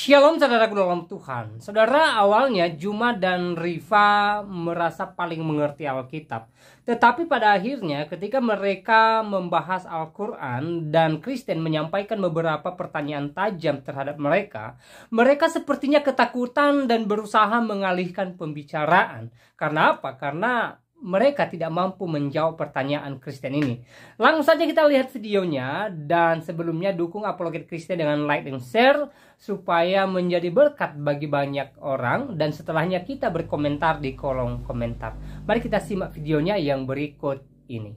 Shalom saudaraku dalam Tuhan. Saudara, awalnya Juma dan Riva merasa paling mengerti Alkitab. Tetapi pada akhirnya ketika mereka membahas Al-Quran dan Kristen menyampaikan beberapa pertanyaan tajam terhadap mereka, mereka sepertinya ketakutan dan berusaha mengalihkan pembicaraan. Karena apa? Karena mereka tidak mampu menjawab pertanyaan Kristen ini. Langsung saja kita lihat videonya, dan sebelumnya dukung Apologet Kristen dengan like dan share supaya menjadi berkat bagi banyak orang, dan setelahnya kita berkomentar di kolom komentar. Mari kita simak videonya yang berikut ini.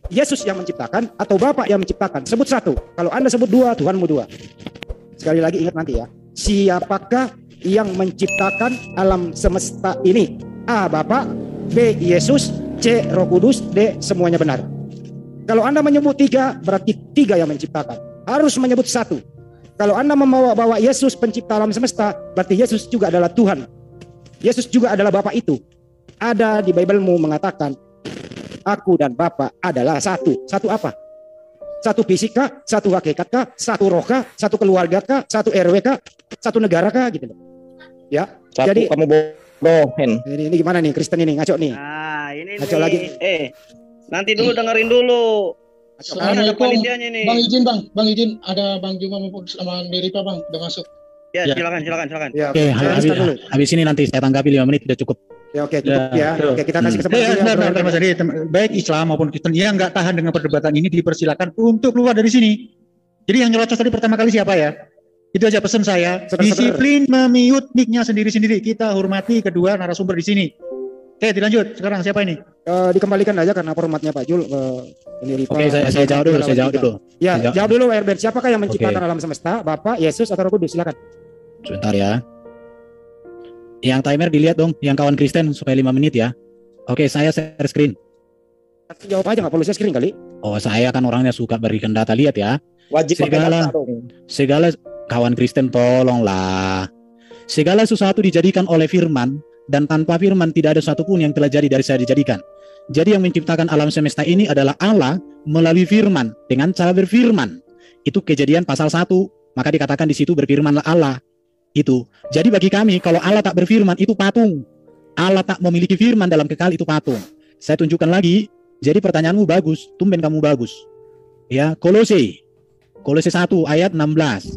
Yesus yang menciptakan atau Bapa yang menciptakan? Sebut satu. Kalau Anda sebut dua, Tuhanmu dua. Sekali lagi ingat nanti ya. Siapakah yang menciptakan alam semesta ini? A. Bapa, B. Yesus, C. Roh Kudus, D. Semuanya benar. Kalau Anda menyebut tiga, berarti tiga yang menciptakan. Harus menyebut satu. Kalau Anda membawa Yesus pencipta alam semesta, berarti Yesus juga adalah Tuhan. Yesus juga adalah Bapa itu. Ada di Biblemu mengatakan, aku dan Bapa adalah satu. Satu apa? Satu fisik kah? Satu hakikat kah? Satu roh kah? Satu keluarga kah? Satu RW kah? Satu negara kah? Gitu. Ya. Satu, jadi kamu bohong. Ini gimana nih Kristen ini ngaco nih? Nah, ini ngaco nih. lagi. Nanti dulu dengerin dulu. Sekarang ada panitianya nih. Bang izin, ada Bang Juma sama Deripa Bang, udah masuk. Ya, silakan. Ya, Oke, habis ini nanti saya tanggapi 5 menit sudah cukup. Ya, oke, cukup ya. Oke, kita kasih kesempatan. Benar, Mas Adi. Baik Islam maupun Kristen yang nggak tahan dengan perdebatan ini dipersilakan untuk keluar dari sini. Jadi yang nyerocos tadi pertama kali siapa ya? Itu aja pesan saya. Disiplin memute mic-nya sendiri-sendiri. Kita hormati kedua narasumber di sini. Oke, dilanjut. Sekarang siapa ini? Dikembalikan aja karena formatnya Pak Jul. Oke, saya jawab dulu. Ya, jawab dulu Herbert. Siapakah yang menciptakan alam semesta? Bapa, Yesus, atau Roh Kudus? Silakan. Sebentar ya. Yang timer dilihat dong, yang kawan Kristen supaya 5 menit ya. Oke, saya share screen. Jawab aja, nggak perlu share screen kali. Oh, saya kan orangnya suka berikan data, lihat ya. Wajib segala kawan Kristen tolonglah. Segala sesuatu dijadikan oleh firman, dan tanpa firman tidak ada satupun yang telah jadi dari saya dijadikan. Jadi yang menciptakan alam semesta ini adalah Allah melalui firman, dengan cara berfirman. Itu Kejadian pasal 1, maka dikatakan di situ berfirmanlah Allah. Itu. Jadi bagi kami kalau Allah tak berfirman itu patung. Allah tak memiliki firman dalam kekal itu patung. Saya tunjukkan lagi. Jadi pertanyaanmu bagus, tumben kamu bagus. Ya, Kolose 1 ayat 16.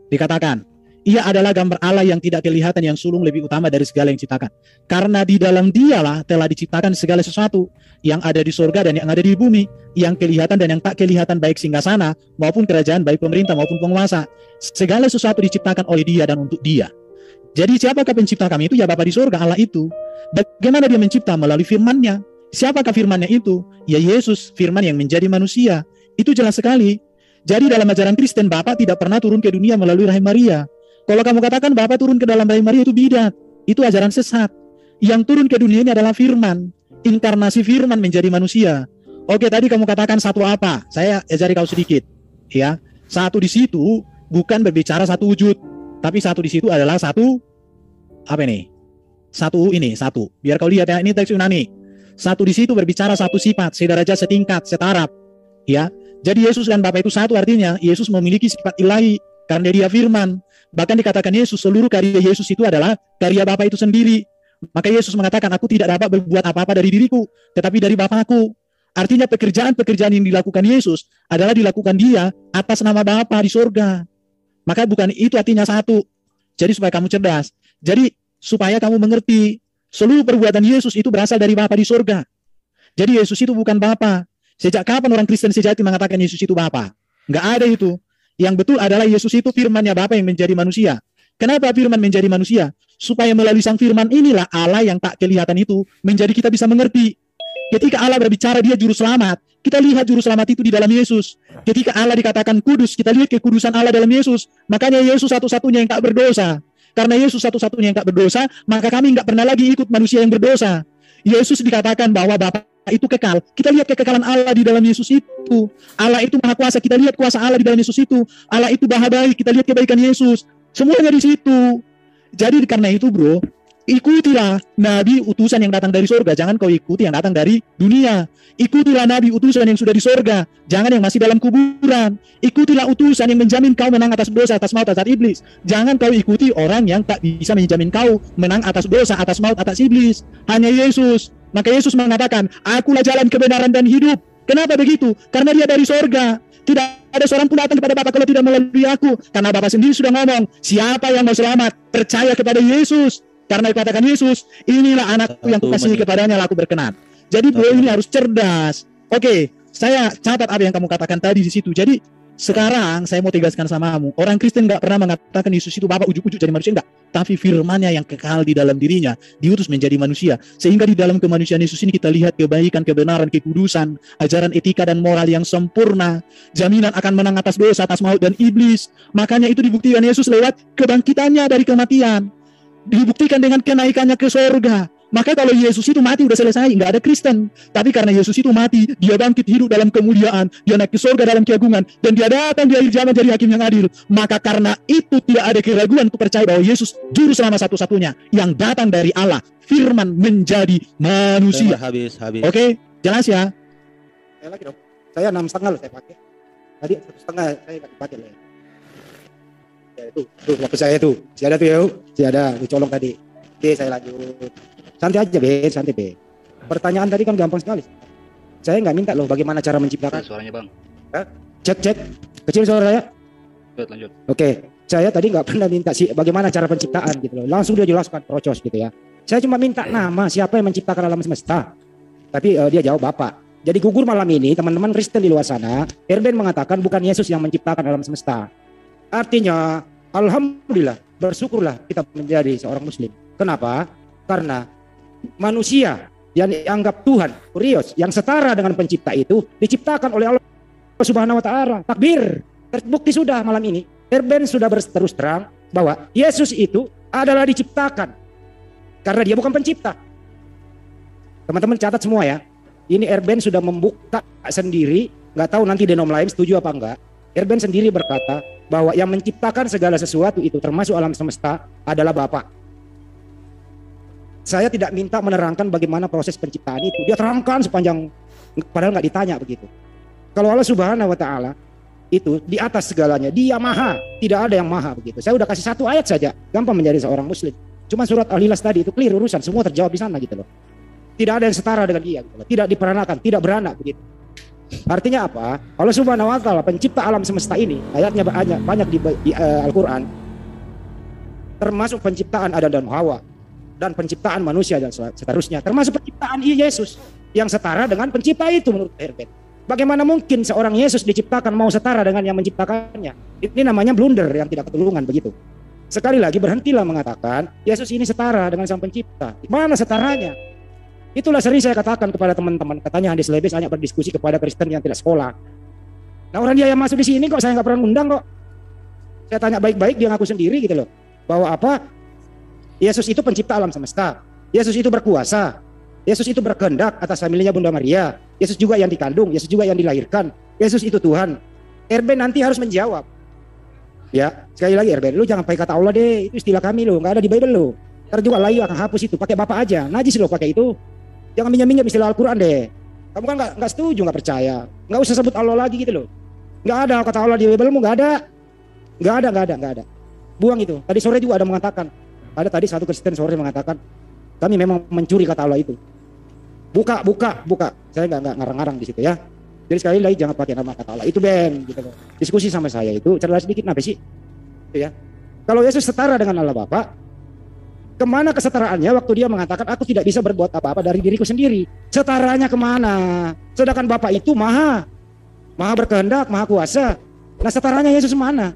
Dikatakan, ia adalah gambar Allah yang tidak kelihatan, yang sulung lebih utama dari segala yang diciptakan. Karena di dalam dialah telah diciptakan segala sesuatu yang ada di surga dan yang ada di bumi, yang kelihatan dan yang tak kelihatan, baik singgasana maupun kerajaan, baik pemerintah maupun penguasa. Segala sesuatu diciptakan oleh Dia dan untuk Dia. Jadi siapakah pencipta kami itu? Ya Bapa di surga, Allah itu. Bagaimana Dia mencipta? Melalui firman-Nya. Siapakah firman-Nya itu? Ya Yesus, firman yang menjadi manusia. Itu jelas sekali. Jadi dalam ajaran Kristen, Bapa tidak pernah turun ke dunia melalui rahim Maria. Kalau kamu katakan Bapa turun ke dalam rahim Maria, itu bidat. Itu ajaran sesat. Yang turun ke dunia ini adalah firman. Inkarnasi firman menjadi manusia. Oke, tadi kamu katakan satu apa? Saya ajari kau sedikit. Ya, satu di situ bukan berbicara satu wujud, tapi satu di situ adalah satu apa ini? Satu. Biar kau lihat ya, ini teks Yunani. Satu di situ berbicara satu sifat, sederajat, setingkat, setaraf. Ya. Jadi Yesus dan Bapa itu satu, artinya Yesus memiliki sifat ilahi karena Dia firman. Bahkan dikatakan Yesus, seluruh karya Yesus itu adalah karya Bapa itu sendiri. Maka Yesus mengatakan, aku tidak dapat berbuat apa-apa dari diriku, tetapi dari Bapa-Ku. Artinya pekerjaan-pekerjaan yang dilakukan Yesus adalah dilakukan Dia atas nama Bapa di surga. Maka bukan itu artinya satu. Jadi supaya kamu cerdas. Jadi supaya kamu mengerti, seluruh perbuatan Yesus itu berasal dari Bapa di surga. Jadi Yesus itu bukan Bapa. Sejak kapan orang Kristen sejati mengatakan Yesus itu Bapa? Enggak ada itu. Yang betul adalah Yesus itu firman-Nya Bapa yang menjadi manusia. Kenapa firman menjadi manusia? Supaya melalui sang firman inilah Allah yang tak kelihatan itu menjadi kita bisa mengerti. Ketika Allah berbicara Dia juru selamat, kita lihat juru selamat itu di dalam Yesus. Ketika Allah dikatakan kudus, kita lihat kekudusan Allah dalam Yesus. Makanya Yesus satu-satunya yang tak berdosa. Karena Yesus satu-satunya yang tak berdosa, maka kami enggak pernah lagi ikut manusia yang berdosa. Yesus dikatakan bahwa Bapa itu kekal. Kita lihat kekekalan Allah di dalam Yesus itu. Allah itu maha kuasa. Kita lihat kuasa Allah di dalam Yesus itu. Allah itu maha baik. Kita lihat kebaikan Yesus. Semuanya di situ. Jadi karena itu bro, Ikutilah nabi utusan yang datang dari surga, jangan kau ikuti yang datang dari dunia. Ikutilah nabi utusan yang sudah di surga, jangan yang masih dalam kuburan. Ikutilah utusan yang menjamin kau menang atas dosa, atas maut, atas iblis. Jangan kau ikuti orang yang tak bisa menjamin kau menang atas dosa, atas maut, atas iblis. Hanya Yesus. Maka Yesus mengatakan, akulah jalan kebenaran dan hidup. Kenapa begitu? Karena dia dari surga. Tidak ada seorang pun datang kepada Bapa kalau tidak melalui aku. Karena Bapa sendiri sudah ngomong, siapa yang mau selamat, percaya kepada Yesus. Karena dikatakan Yesus, inilah anakku yang kukasihi, kepadanya aku berkenan. Jadi beliau ini harus cerdas. Oke, saya catat apa yang kamu katakan tadi di situ. Jadi sekarang saya mau tegaskan samamu, orang Kristen nggak pernah mengatakan Yesus itu Bapa ujuk-ujuk jadi manusia, enggak. Tapi firman-Nya yang kekal di dalam dirinya diutus menjadi manusia. Sehingga di dalam kemanusiaan Yesus ini kita lihat kebaikan, kebenaran, kekudusan, ajaran etika dan moral yang sempurna, jaminan akan menang atas dosa, atas maut dan iblis. Makanya itu dibuktikan Yesus lewat kebangkitannya dari kematian. Dibuktikan dengan kenaikannya ke surga. Maka kalau Yesus itu mati udah selesai, nggak ada Kristen. Tapi karena Yesus itu mati, dia bangkit hidup dalam kemuliaan, dia naik ke surga dalam keagungan, dan dia datang di akhir zaman jadi hakim yang adil. Maka karena itu tidak ada keraguan untuk percaya bahwa Yesus juru selamat satu-satunya yang datang dari Allah, firman menjadi manusia. Habis. Oke, jelas ya? Saya lagi dong. Saya 6,5 loh saya pakai. Tadi 1,5 saya nggak dipakai loh. Ya, itu waktu saya itu. Si ada tuh ya, si ada dicolong tadi. Oke, saya lanjut. Santai aja, Be, santai, Be. Pertanyaan tadi kan gampang sekali. Saya nggak minta loh bagaimana cara menciptakan. Suaranya Bang. Cek. Kecil suara saya. Lanjut. Oke, saya tadi nggak pernah minta sih bagaimana cara penciptaan gitu loh. Langsung dia jelaskan procos gitu ya. Saya cuma minta nama siapa yang menciptakan alam semesta. Tapi dia jawab Bapak. Jadi gugur malam ini teman-teman Kristen di luar sana, Erben mengatakan bukan Yesus yang menciptakan alam semesta. Artinya, alhamdulillah, bersyukurlah kita menjadi seorang muslim. Kenapa? Karena manusia yang dianggap Tuhan, Kurios, yang setara dengan pencipta itu diciptakan oleh Allah Subhanahu wa taala. Takbir. Terbukti sudah malam ini. Erben sudah terus terang bahwa Yesus itu adalah diciptakan karena dia bukan pencipta. Teman-teman catat semua ya. Ini Erben sudah membuka sendiri, nggak tahu nanti denom lain setuju apa enggak. Erben sendiri berkata bahwa yang menciptakan segala sesuatu itu termasuk alam semesta adalah Bapa. Saya tidak minta menerangkan bagaimana proses penciptaan itu. Dia terangkan sepanjang, padahal nggak ditanya begitu. Kalau Allah Subhanahu wa taala itu di atas segalanya, dia maha, tidak ada yang maha begitu. Saya udah kasih satu ayat saja, gampang menjadi seorang muslim. Cuma surat Al-Ikhlas tadi itu clear urusan, semua terjawab di sana gitu loh. Tidak ada yang setara dengan dia gitu loh. Tidak diperanakan, tidak beranak begitu. Artinya apa? Allah Subhanahu wa taala pencipta alam semesta ini, ayatnya banyak di Al-Qur'an. Termasuk penciptaan Adam dan Hawa dan penciptaan manusia dan seterusnya, termasuk penciptaan Yesus yang setara dengan pencipta itu menurut Erben. Bagaimana mungkin seorang Yesus diciptakan mau setara dengan yang menciptakannya? Ini namanya blunder yang tidak ketulungan begitu. Sekali lagi berhentilah mengatakan Yesus ini setara dengan sang pencipta. Mana setaranya? Itulah sering saya katakan kepada teman-teman, katanya Andi Selebes hanya berdiskusi kepada Kristen yang tidak sekolah. Nah orang dia yang masuk di sini kok saya nggak pernah undang kok. Saya tanya baik-baik dia ngaku sendiri gitu loh. Bahwa apa? Yesus itu pencipta alam semesta. Yesus itu berkuasa. Yesus itu berkehendak atas familinya Bunda Maria. Yesus juga yang dikandung, Yesus juga yang dilahirkan. Yesus itu Tuhan. Erben nanti harus menjawab. Ya, sekali lagi Erben, lu jangan pakai kata Allah deh, itu istilah kami lo, nggak ada di Bible lo. Ntar juga layu akan hapus itu, pakai Bapak aja, najis lo pakai itu. Jangan minjem-minjem istilah Al-Quran deh. Kamu kan nggak setuju, nggak percaya, nggak usah sebut Allah lagi gitu loh. Nggak ada kata Allah di Bible-mu, nggak ada. Buang itu. Tadi sore juga ada mengatakan, ada tadi satu Kristen sore mengatakan, kami memang mencuri kata Allah itu. Buka. Saya nggak ngarang-ngarang di situ ya. Jadi sekali lagi jangan pakai nama kata Allah itu Ben. Gitu. Diskusi sama saya itu cerdas sedikit kenapa sih? Itu ya. Kalau Yesus setara dengan Allah Bapa, kemana kesetaraannya waktu dia mengatakan aku tidak bisa berbuat apa-apa dari diriku sendiri? Setaranya kemana? Sedangkan Bapa itu maha berkehendak, maha kuasa. Nah setaranya Yesus mana?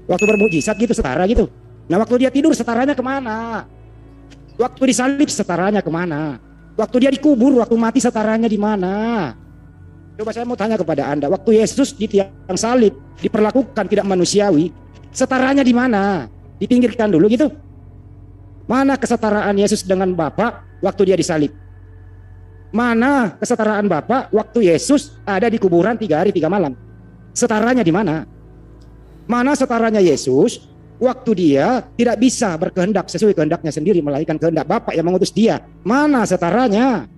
Waktu bermujizat gitu setara gitu. Nah waktu dia tidur setaranya kemana? Waktu disalib setaranya kemana? Waktu dia dikubur, waktu mati setaranya di mana? Coba saya mau tanya kepada Anda, waktu Yesus di tiang salib diperlakukan tidak manusiawi, setaranya di mana? Dipinggirkan dulu gitu. Mana kesetaraan Yesus dengan Bapa waktu dia disalib? Mana kesetaraan Bapa waktu Yesus ada di kuburan 3 hari 3 malam? Setaranya di mana? Mana setaranya Yesus waktu dia tidak bisa berkehendak sesuai kehendaknya sendiri, melainkan kehendak Bapa yang mengutus dia. Mana setaranya?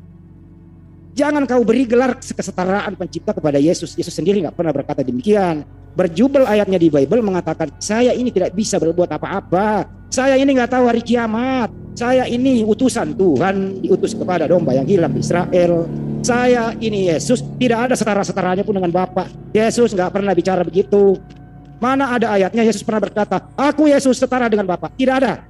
Jangan kau beri gelar kesetaraan pencipta kepada Yesus. Yesus sendiri nggak pernah berkata demikian. Berjubel ayatnya di Bible mengatakan, saya ini tidak bisa berbuat apa-apa. Saya ini nggak tahu hari kiamat. Saya ini utusan Tuhan, diutus kepada domba yang hilang di Israel. Saya ini Yesus, tidak ada setara-setaranya pun dengan Bapa. Yesus nggak pernah bicara begitu. Mana ada ayatnya Yesus pernah berkata, aku Yesus setara dengan Bapa? Tidak ada.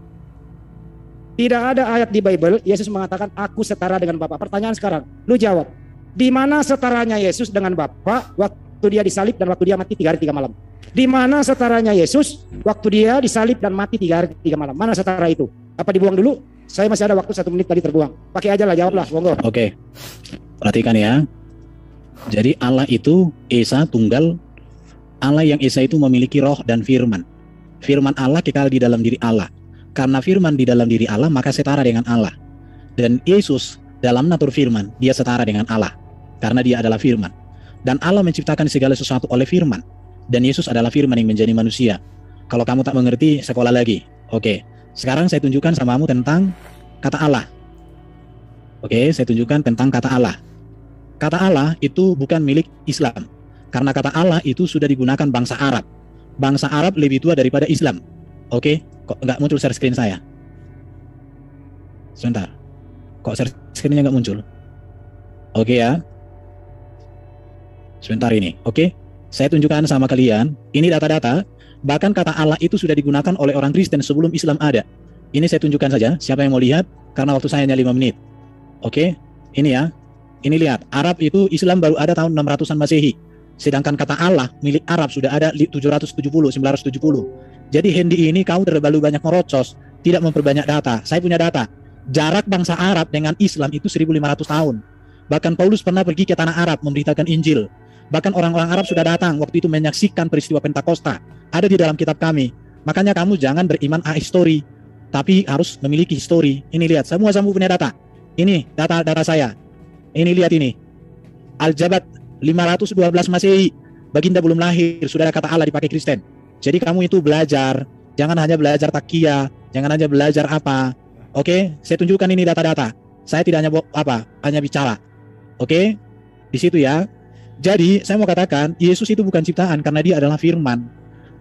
Tidak ada ayat di Bible Yesus mengatakan aku setara dengan Bapa. Pertanyaan sekarang, lu jawab. Di mana setaranya Yesus dengan Bapa waktu dia disalib dan waktu dia mati 3 hari 3 malam? Di mana setaranya Yesus waktu dia disalib dan mati 3 hari 3 malam? Mana setara itu? Apa dibuang dulu? Saya masih ada waktu 1 menit tadi terbuang. Pakai aja lah, jawablah, monggo. Oke. Perhatikan ya. Jadi Allah itu Esa tunggal. Allah yang Esa itu memiliki roh dan firman. Firman Allah kekal di dalam diri Allah. Karena firman di dalam diri Allah, maka setara dengan Allah. Dan Yesus dalam natur firman, dia setara dengan Allah. Karena dia adalah firman. Dan Allah menciptakan segala sesuatu oleh firman. Dan Yesus adalah firman yang menjadi manusia. Kalau kamu tak mengerti, sekolah lagi. Oke, sekarang saya tunjukkan samamu tentang kata Allah. Oke, saya tunjukkan tentang kata Allah. Kata Allah itu bukan milik Islam. Karena kata Allah itu sudah digunakan bangsa Arab. Bangsa Arab lebih tua daripada Islam. Oke, kok nggak muncul share screen saya? Sebentar, kok share screen-nya nggak muncul? Oke ya, sebentar ini. Oke, saya tunjukkan sama kalian. Ini data-data. Bahkan kata Allah itu sudah digunakan oleh orang Kristen sebelum Islam ada. Ini saya tunjukkan saja. Siapa yang mau lihat? Karena waktu saya hanya 5 menit. Oke, ini ya. Ini lihat. Arab itu Islam baru ada tahun 600-an Masehi. Sedangkan kata Allah milik Arab sudah ada 770, 970. Jadi Hendy ini kau terlalu banyak merocos, tidak memperbanyak data. Saya punya data. Jarak bangsa Arab dengan Islam itu 1500 tahun. Bahkan Paulus pernah pergi ke tanah Arab memberitakan Injil. Bahkan orang-orang Arab sudah datang waktu itu menyaksikan peristiwa Pentakosta. Ada di dalam kitab kami. Makanya kamu jangan beriman ahistory, tapi harus memiliki histori. Ini lihat, semua punya data. Ini data saya. Ini lihat ini. Al-Jabat 512 Masehi. Baginda belum lahir, sudah ada kata Allah dipakai Kristen. Jadi kamu itu belajar, jangan hanya belajar takia, jangan hanya belajar apa. Oke, saya tunjukkan ini data-data. Saya tidak hanya hanya bicara. Oke, di situ ya. Jadi saya mau katakan Yesus itu bukan ciptaan karena dia adalah firman.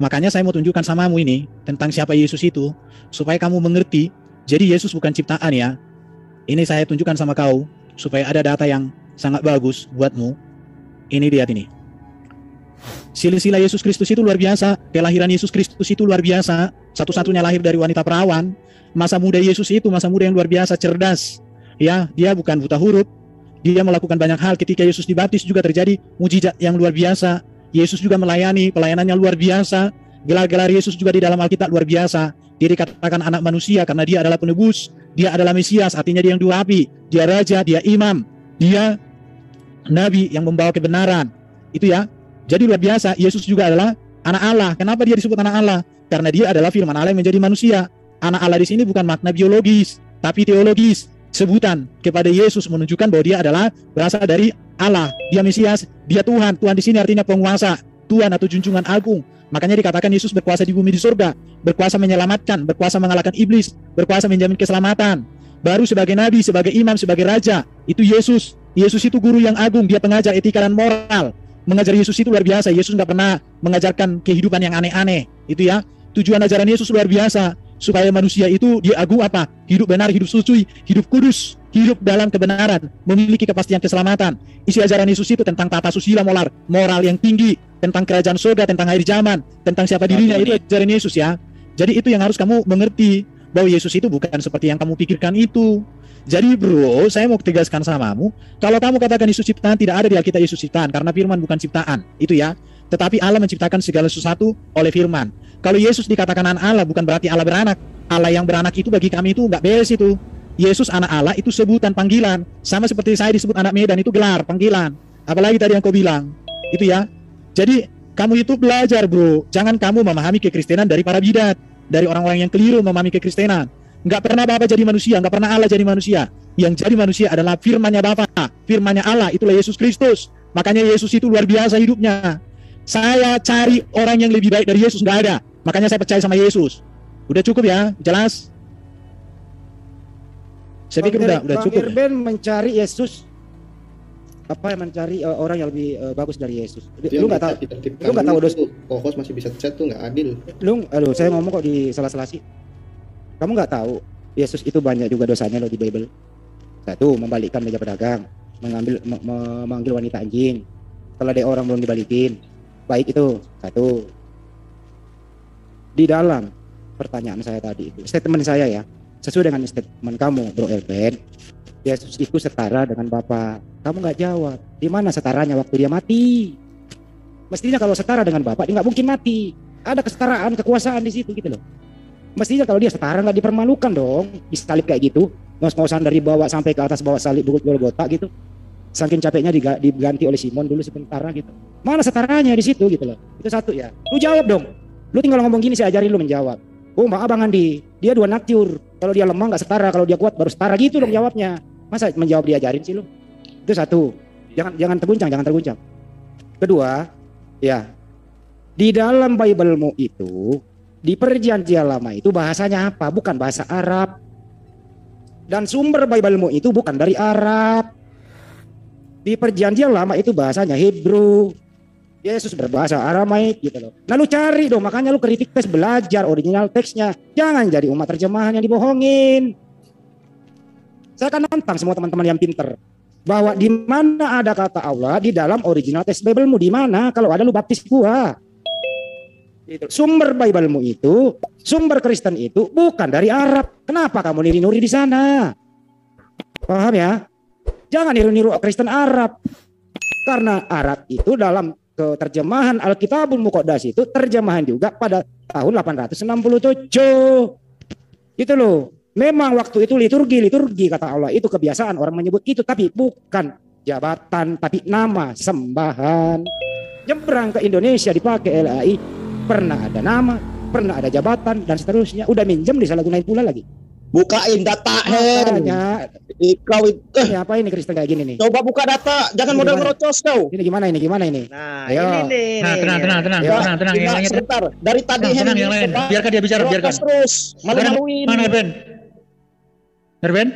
Makanya saya mau tunjukkan samamu ini tentang siapa Yesus itu supaya kamu mengerti. Jadi Yesus bukan ciptaan ya. Ini saya tunjukkan sama kau supaya ada data yang sangat bagus buatmu. Ini lihat ini. Silsilah Yesus Kristus itu luar biasa. Kelahiran Yesus Kristus itu luar biasa. Satu-satunya lahir dari wanita perawan. Masa muda Yesus itu masa muda yang luar biasa, cerdas. Ya, dia bukan buta huruf. Dia melakukan banyak hal. Ketika Yesus dibaptis juga terjadi mujizat yang luar biasa. Yesus juga melayani, pelayanannya luar biasa. Gelar-gelar Yesus juga di dalam Alkitab luar biasa. Dia dikatakan anak manusia karena dia adalah penebus. Dia adalah Mesias, artinya dia yang diurapi. Dia raja, dia imam. Dia nabi yang membawa kebenaran. Itu ya. Jadi luar biasa, Yesus juga adalah anak Allah. Kenapa dia disebut anak Allah? Karena dia adalah firman Allah yang menjadi manusia. Anak Allah di sini bukan makna biologis, tapi teologis. Sebutan kepada Yesus menunjukkan bahwa dia adalah berasal dari Allah. Dia Mesias, dia Tuhan. Tuhan di sini artinya penguasa, Tuhan atau junjungan agung. Makanya dikatakan Yesus berkuasa di bumi di surga, berkuasa menyelamatkan, berkuasa mengalahkan iblis, berkuasa menjamin keselamatan. Baru sebagai nabi, sebagai imam, sebagai raja, itu Yesus. Yesus itu guru yang agung, dia pengajar etika dan moral. Mengajar Yesus itu luar biasa. Yesus nggak pernah mengajarkan kehidupan yang aneh-aneh. Itu ya. Tujuan ajaran Yesus luar biasa. Supaya manusia itu dia agung apa? Hidup benar, hidup suci, hidup kudus, hidup dalam kebenaran, memiliki kepastian keselamatan. Isi ajaran Yesus itu tentang tata susila moral yang tinggi, tentang kerajaan surga, tentang akhir zaman, tentang siapa dirinya. Itu ajaran Yesus ya. Jadi itu yang harus kamu mengerti, bahwa Yesus itu bukan seperti yang kamu pikirkan itu. Jadi bro, saya mau tegaskan samamu, kalau kamu katakan Yesus ciptaan, tidak ada di Alkitab Yesus ciptaan, karena firman bukan ciptaan, itu ya. Tetapi Allah menciptakan segala sesuatu oleh firman. Kalau Yesus dikatakan anak Allah, bukan berarti Allah beranak. Allah yang beranak itu bagi kami itu nggak beres itu. Yesus anak Allah itu sebutan panggilan, sama seperti saya disebut anak Medan itu gelar panggilan. Apalagi tadi yang kau bilang, itu ya. Jadi kamu itu belajar bro, jangan kamu memahami kekristenan dari para bidat, dari orang-orang yang keliru memahami kekristenan. Nggak pernah Bapa jadi manusia, nggak pernah Allah jadi manusia. Yang jadi manusia adalah firman-Nya Bapa, firman-Nya Allah, itulah Yesus Kristus. Makanya Yesus itu luar biasa hidupnya. Saya cari orang yang lebih baik dari Yesus, nggak ada. Makanya saya percaya sama Yesus. Udah cukup ya, jelas. Saya pikir udah cukup. Bang Irben mencari Yesus, mencari orang yang lebih bagus dari Yesus. Lu nggak tahu, lu nggak tahu dosa. Host masih bisa chat tuh nggak adil. Saya ngomong kok di salah-salah sih. Kamu nggak tahu Yesus itu banyak juga dosanya loh di Bible. Satu, membalikkan meja pedagang, memanggil wanita anjing. Kalau ada orang belum dibalikin, baik itu. Satu. Di dalam pertanyaan saya tadi itu, statement saya ya, sesuai dengan statement kamu, Bro Elben, Yesus itu setara dengan Bapa. Kamu nggak jawab. Di mana setaranya waktu dia mati? Mestinya kalau setara dengan Bapa, dia nggak mungkin mati. Ada kesetaraan, kekuasaan di situ gitu loh. Mestinya kalau dia setara nggak dipermalukan dong, disalib kayak gitu. Ngos-ngosan dari bawah sampai ke atas bawa salib Golgota gitu. Saking capeknya diganti oleh Simon dulu sementara gitu. Mana setaranya di situ gitu loh. Itu satu ya. Lu jawab dong. Lu tinggal ngomong gini, saya ajarin lu menjawab. Oh Mbak Abang Andi, dia dua natur. Kalau dia lemah nggak setara, kalau dia kuat baru setara gitu dong jawabnya. Masa menjawab diajarin sih lu? Itu satu. Jangan terguncang. Kedua, ya. Di dalam Bible-mu itu, di Perjanjian Lama itu bahasanya apa? Bukan bahasa Arab. Dan sumber Bible-mu itu bukan dari Arab. Di Perjanjian Lama itu bahasanya Hebrew. Yesus berbahasa Aramaik gitu loh. Nah lu cari dong, makanya lu kritik tes, belajar original teksnya. Jangan jadi umat terjemahan yang dibohongin. Saya akan nantang semua teman-teman yang pinter. Bahwa di mana ada kata Allah di dalam original teks Bible-mu, di mana? Kalau ada lu baptis gua. Gitu. Sumber Bible-mu itu, sumber Kristen itu bukan dari Arab. Kenapa kamu niru-niru di sana? Paham ya? Jangan niru-niru Kristen Arab. Karena Arab itu dalam terjemahan Alkitabul Muqaddas itu terjemahan juga pada tahun 867. Gitu loh. Memang waktu itu liturgi kata Allah itu kebiasaan orang menyebut itu, tapi bukan jabatan, tapi nama, sembahan. Nyebrang ke Indonesia dipakai LAI, pernah ada nama, pernah ada jabatan dan seterusnya. Udah minjem disalahgunain pula lagi. Bukain data, Makanya kau itu. Ini apa ini Kristen kayak gini nih? Coba buka data, jangan modal merocos kau. Ini gimana ini? Nah, Ayo. ini nih. Nah, tenang, yang lain. Sebentar, dari tadi Tenang, yang lain. Biarkan dia bicara, biarkan. Terus, malu-maluin. Mana Ben? Ben?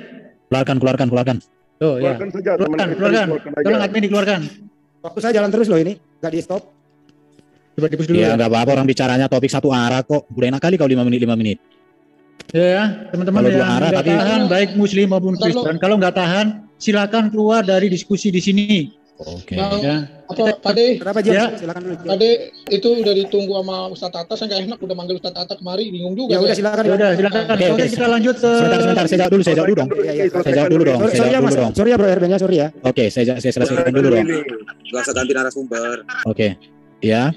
Keluarkan. Oh ya. Keluarkan. Tolong admin dikeluarkan. Waktu saya jalan terus loh ini, nggak di stop. Coba dipus dulu Ya ya. nggak apa-apa, orang bicaranya topik satu arah kok. Udah enak kali kau 5 menit. Ya, teman-teman Kalau dua yang arah, nggak tapi- tahan, baik Muslim maupun Kristen. Kalau nggak tahan, silakan keluar dari diskusi di sini. Oke. Bang, Ya. Pade, Kenapa Jam? Ya. Silakan dulu. Jam. Pade itu udah ditunggu sama Ustadz Atta, saya nggak enak udah manggil Ustadz Atta kemari, bingung juga. Ya udah saya. silakan. Ya udah, silakan. Oke. Oke, kita lanjut ke Sebentar, saya jawab dulu dong. Iya. Saya jawab dulu dong. Sorry ya Mas. Sorry ya Bro Erben ya, sorry ya. Oke, saya selesaikan dulu dong. Gak usah ganti narasumber. Oke, ya.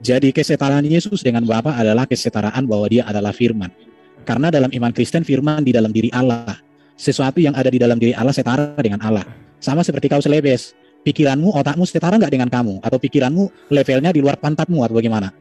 Jadi kesetaraan Yesus dengan Bapa adalah kesetaraan bahwa dia adalah firman. Karena dalam iman Kristen firman di dalam diri Allah. Sesuatu yang ada di dalam diri Allah setara dengan Allah. Sama seperti kau selebes. Pikiranmu, otakmu setara nggak dengan kamu? Atau pikiranmu levelnya di luar pantatmu atau bagaimana?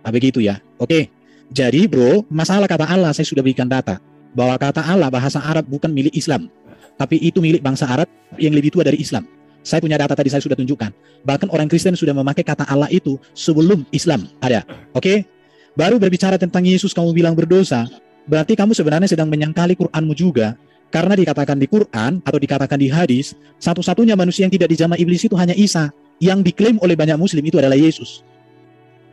Begitu ya. Oke. Jadi bro, masalah kata Allah saya sudah berikan data. Bahwa kata Allah bahasa Arab bukan milik Islam. Tapi itu milik bangsa Arab yang lebih tua dari Islam. Saya punya data tadi saya sudah tunjukkan. Bahkan orang Kristen sudah memakai kata Allah itu sebelum Islam ada. Oke? Baru berbicara tentang Yesus kamu bilang berdosa. Berarti kamu sebenarnya sedang menyangkali Qur'anmu juga. Karena dikatakan di Quran atau dikatakan di hadis, satu-satunya manusia yang tidak dijamah iblis itu hanya Isa. Yang diklaim oleh banyak muslim itu adalah Yesus.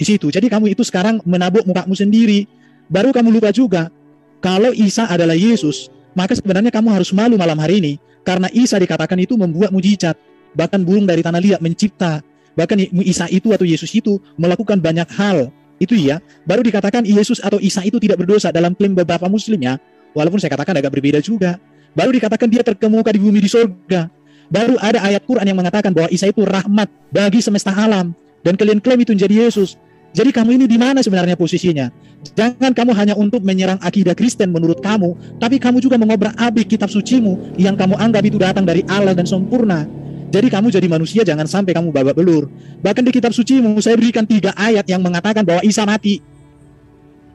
Di situ. Jadi kamu itu sekarang menabuk mukamu sendiri. Baru kamu lupa juga. Kalau Isa adalah Yesus, maka sebenarnya kamu harus malu malam hari ini. Karena Isa dikatakan itu membuat mujizat. Bahkan burung dari tanah liat mencipta. Bahkan Isa itu atau Yesus itu melakukan banyak hal. Itu ya. Baru dikatakan Yesus atau Isa itu tidak berdosa dalam klaim beberapa muslim ya. Walaupun saya katakan agak berbeda juga. Baru dikatakan dia terkemuka di bumi di surga. Baru ada ayat Quran yang mengatakan bahwa Isa itu rahmat bagi semesta alam. Dan kalian klaim itu menjadi Yesus. Jadi kamu ini di mana sebenarnya posisinya? Jangan kamu hanya untuk menyerang akidah Kristen menurut kamu, tapi kamu juga mengobrak-abrik kitab sucimu yang kamu anggap itu datang dari Allah dan sempurna. Jadi kamu jadi manusia jangan sampai kamu babak belur. Bahkan di kitab sucimu saya berikan 3 ayat yang mengatakan bahwa Isa mati.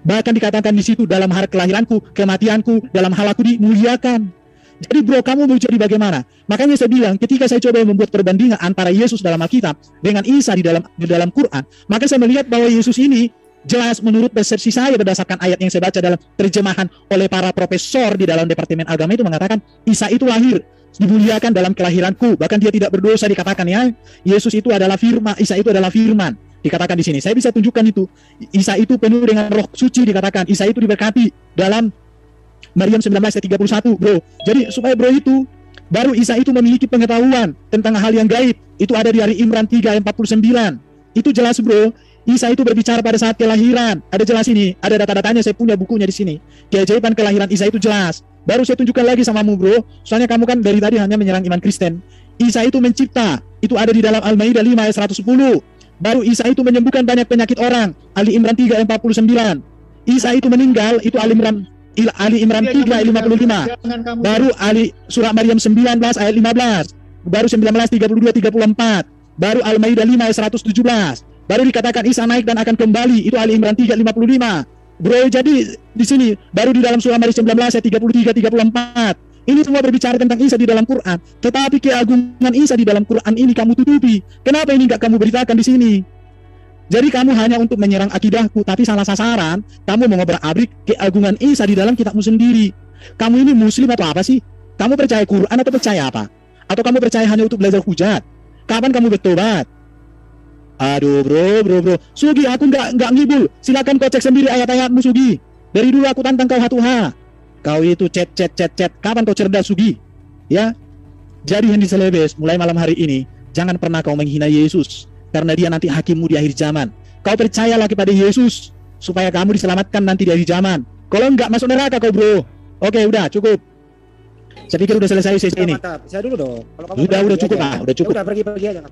Bahkan dikatakan di situ dalam hari kelahiranku, kematianku, dalam hal aku dimuliakan. Jadi bro, kamu mau jadi bagaimana? Makanya saya bilang, ketika saya coba membuat perbandingan antara Yesus dalam Alkitab dengan Isa di dalam Quran, maka saya melihat bahwa Yesus ini jelas menurut persepsi saya berdasarkan ayat yang saya baca dalam terjemahan oleh para profesor di dalam Departemen Agama itu mengatakan Isa itu lahir, dimuliakan dalam kelahiranku, bahkan dia tidak berdosa dikatakan ya. Yesus itu adalah firman, Isa itu adalah firman dikatakan di sini. Saya bisa tunjukkan itu. Isa itu penuh dengan roh suci dikatakan. Isa itu diberkati dalam Maryam 19:31, bro. Jadi supaya bro itu baru Isa itu memiliki pengetahuan tentang hal yang gaib. Itu ada di Ali Imran 3:49. Itu jelas, bro. Isa itu berbicara pada saat kelahiran. Ada jelas ini, ada data-datanya, saya punya bukunya di sini. Keajaiban kelahiran Isa itu jelas. Baru saya tunjukkan lagi samamu, bro. Soalnya kamu kan dari tadi hanya menyerang iman Kristen. Isa itu mencipta. Itu ada di dalam Al-Maidah 5:110. Baru Isa itu menyembuhkan banyak penyakit orang. Ali Imran 3:49. Isa itu meninggal. Itu Ali Imran 3:55. Baru Surah Maryam 19 ayat 15. Baru 19:32-34. Baru Al-Maidah 5:117. Baru dikatakan Isa naik dan akan kembali. Itu Ali Imran 3:55. Bro, jadi di sini baru di dalam surah Maryam 19 ayat 33-34. Ini semua berbicara tentang Isa di dalam Quran. Tetapi keagungan Isa di dalam Quran ini kamu tutupi. Kenapa ini enggak kamu beritakan di sini? Jadi kamu hanya untuk menyerang akidahku, tapi salah sasaran. Kamu mau ngobrak-abrik keagungan Isa di dalam kitabmu sendiri. Kamu ini muslim atau apa sih? Kamu percaya Quran atau percaya apa? Atau kamu percaya hanya untuk belajar hujat? Kapan kamu bertobat? Aduh bro. Sugi, aku nggak ngibul. Silakan kau cek sendiri ayat-ayatmu, Sugi. Dari dulu aku tantang kau hatuha. Kau itu chat. Kapan kau cerdas, Sugi? Ya. Jadi Hendy Selebes, mulai malam hari ini jangan pernah kau menghina Yesus, karena dia nanti hakimmu di akhir zaman. Kau percayalah kepada Yesus supaya kamu diselamatkan nanti di akhir zaman. Kalau enggak masuk neraka kau, bro. Oke, udah cukup. Saya pikir udah selesai sesi ini. Mantap. Saya dulu dong. Kalau kamu Udah cukup lah, udah cukup. Udah pergi aja.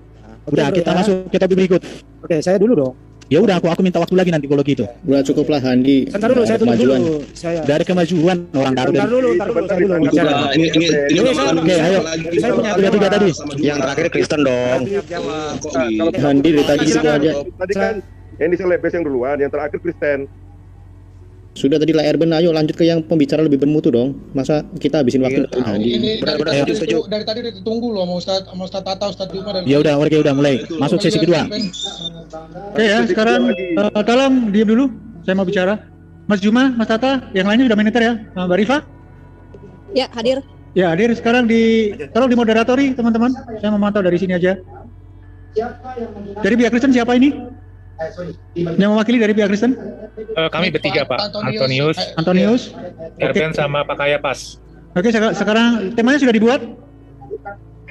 Oke, Udah bro, kita ya. masuk ke topik berikut. Oke, saya dulu dong. Ya udah aku minta waktu lagi nanti kalau gitu. Udah cukup lah Handi. Bentar dulu, saya tutup dulu. Saya. Dari kemajuan orang baru. Bentar dulu, saya dulu. Bicara. Ini Oke, ayo. Saya punya Tiga tadi. Yang terakhir Kristen dong. Handi dari tadi gitu aja. Tadi kan yang diselebes yang duluan, yang terakhir Kristen. Sudah tadi lah Erben, ayo lanjut ke yang pembicara lebih bermutu dong. Masa kita habisin waktu dari Handi? Ini Benar, setuju. dari tadi udah ditunggu loh, mau Ustaz Tata, Ustaz Juma dan Ya udah, oke udah mulai. Masuk sesi kedua. Oke ya, sekarang tolong diam dulu. Saya mau bicara. Mas Juma, Mas Tata, yang lainnya sudah monitor ya. Mbak Rifa? Ya, hadir. Ya, hadir. Sekarang tolong dimoderatori teman-teman. Saya memantau dari sini aja. Dari pihak Kristen siapa ini? Yang mewakili dari pihak Kristen? Kami bertiga Pak, Antonius, Erben sama Pak Kayapas. Oke, sekarang temanya sudah dibuat?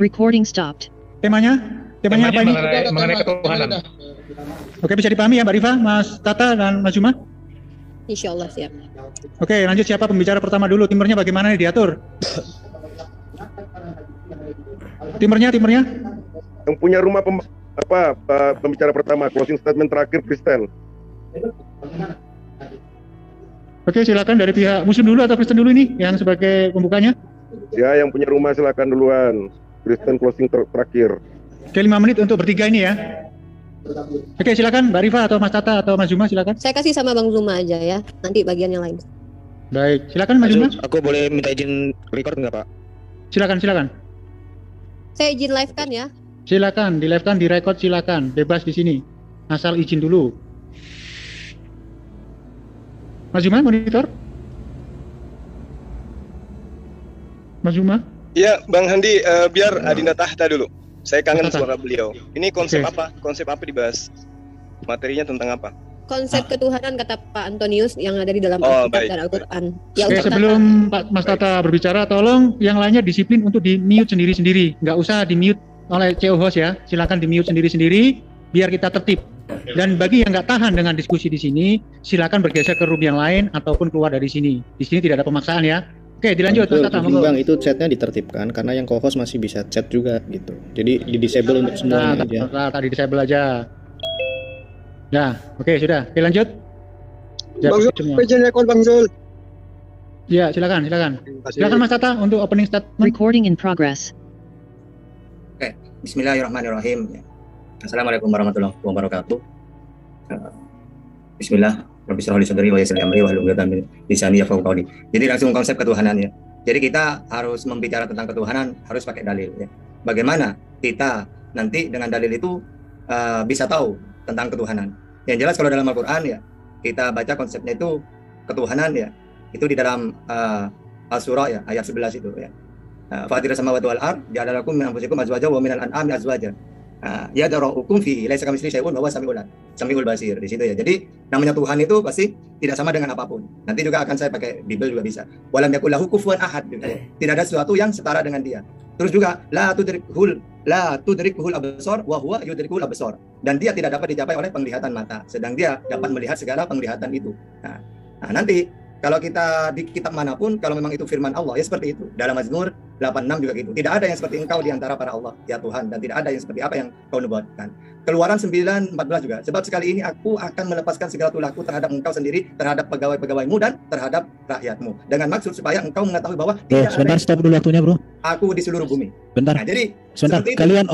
Recording stopped. Temanya apa ini? Mengenai ketuhanan. Oke, bisa dipahami ya Mbak Rifa, Mas Tata, dan Mas Juma? Insya Allah siap. Oke, lanjut siapa pembicara pertama dulu? Timernya bagaimana nih diatur? Timernya? Yang punya rumah pembicara pertama, closing statement terakhir Kristen. Oke, silakan dari pihak Muslim dulu atau Kristen dulu ini yang sebagai pembukanya? Ya, yang punya rumah silakan duluan. Kristen closing terakhir. Oke, 5 menit untuk bertiga ini ya. Oke, silakan Mbak Rifa atau Mas Tata atau Mas Juma silakan. Saya kasih sama Bang Zuma aja ya. Nanti bagian yang lain. Baik, silakan Mas Juma. Aku boleh minta izin record nggak Pak? Silakan. Saya izin live kan ya. Silakan, di live kan, di record silakan, bebas di sini. Asal izin dulu. Mas Juma monitor. Mas Juma. Ya, Bang Handi, biar Adinda Tahta dulu. Saya kangen suara beliau. Ini konsep apa? Konsep apa dibahas? Materinya tentang apa? Konsep ketuhanan kata Pak Antonius yang ada di dalam Alkitab dan Al-Quran. Ya, oke, sebelum Pak Mas Tata berbicara, tolong yang lainnya disiplin untuk di mute sendiri-sendiri. Nggak usah di mute oleh CEO host ya. Silakan di mute sendiri-sendiri biar kita tertib. Dan bagi yang nggak tahan dengan diskusi di sini, silakan bergeser ke room yang lain ataupun keluar dari sini. Di sini tidak ada pemaksaan ya. Oke, dilanjut Mas Tata. Bang, itu chatnya ditertibkan karena yang co-host masih bisa chat juga gitu. Jadi di disable untuk semuanya aja. Tadi disable aja. Nah, oke sudah. Oke, lanjut. Bang Zul, izin rekod Bang Zul. Ya, silakan. Silakan Mas Tata untuk opening statement. Recording in progress. Oke, Bismillahirrahmanirrahim. Assalamualaikum warahmatullahi wabarakatuh. Bismillah. Rabbi shrah li sadri wa yassir li amri wahlul 'uqdatam min lisani yafqahu qawli. Jadi langsung konsep ketuhanan ya. Jadi kita harus membicara tentang ketuhanan harus pakai dalil ya. Bagaimana kita nanti dengan dalil itu bisa tahu tentang ketuhanan. Yang jelas kalau dalam Al-Qur'an ya, kita baca konsepnya itu ketuhanan ya. Itu di dalam Al-Surah ya, ayat 11 itu ya. Fatir samawati wal ard, ja'alakum min anfusikum azwaja wa minal an'ami azwaja. Ya daraukum fi laisa kamitslihi syai'un wa huwa samiul basir. Di situ ya. Jadi namanya Tuhan itu pasti tidak sama dengan apapun. Nanti juga akan saya pakai Bible juga bisa. Walam yakul lahu kufuwan ahad. Tidak ada sesuatu yang setara dengan dia. Terus juga la tudrikuhul absar wa huwa yudrikul absar. Dan dia tidak dapat dicapai oleh penglihatan mata, sedang dia dapat melihat segala penglihatan itu. Nah, nanti kalau kita di kitab manapun, kalau memang itu firman Allah, ya seperti itu. Dalam Mazmur 86 juga gitu. Tidak ada yang seperti engkau di antara para Allah, ya Tuhan. Dan tidak ada yang seperti apa yang kau nubuatkan. Keluaran 9:14 juga. Sebab sekali ini aku akan melepaskan segala tulahku terhadap engkau sendiri, terhadap pegawai-pegawaimu, dan terhadap rakyatmu. Dengan maksud supaya engkau mengetahui bahwa tidak sebentar, ada stop dulu waktunya, bro. aku di seluruh bumi. Bentar. Nah, jadi sebentar, kalian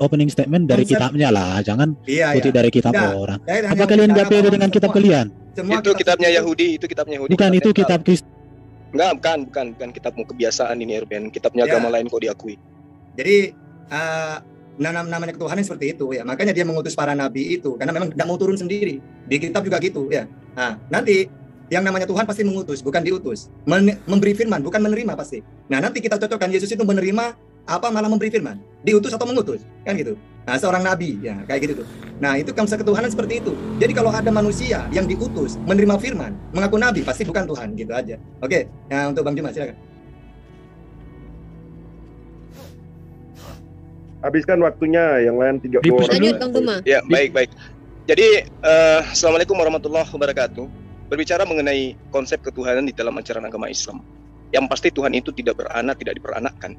opening statement dari kitabnya lah, jangan kutip dari kitab orang. Apa kalian nggak pede dengan kitab kalian? Itu kitabnya Yahudi, itu kitabnya Yahudi. Bukan, itu kitab Kristen. Enggak, bukan kitabmu kebiasaan ini, Erben. Kitabnya agama lain kok diakui. Jadi namanya ketuhanan seperti itu ya. Makanya dia mengutus para nabi itu karena memang tidak mau turun sendiri. Di kitab juga gitu ya. Nah, nanti yang namanya Tuhan pasti mengutus, bukan diutus. Memberi firman, bukan menerima pasti. Nah, nanti kita cocokkan Yesus itu menerima apa malah memberi firman, diutus atau mengutus, kan gitu. Nah, seorang nabi ya kayak gitu tuh. Nah, itu konsep ketuhanan seperti itu. Jadi kalau ada manusia yang diutus menerima firman, mengaku nabi, pasti bukan Tuhan, gitu aja. Oke. Nah, untuk Bang Juma silakan. Habiskan waktunya, yang lain 30 orang. Lanjut Bang Juma. Ya, baik. Jadi Assalamualaikum warahmatullahi wabarakatuh. Berbicara mengenai konsep ketuhanan di dalam ajaran agama Islam, yang pasti Tuhan itu tidak beranak, tidak diperanakkan.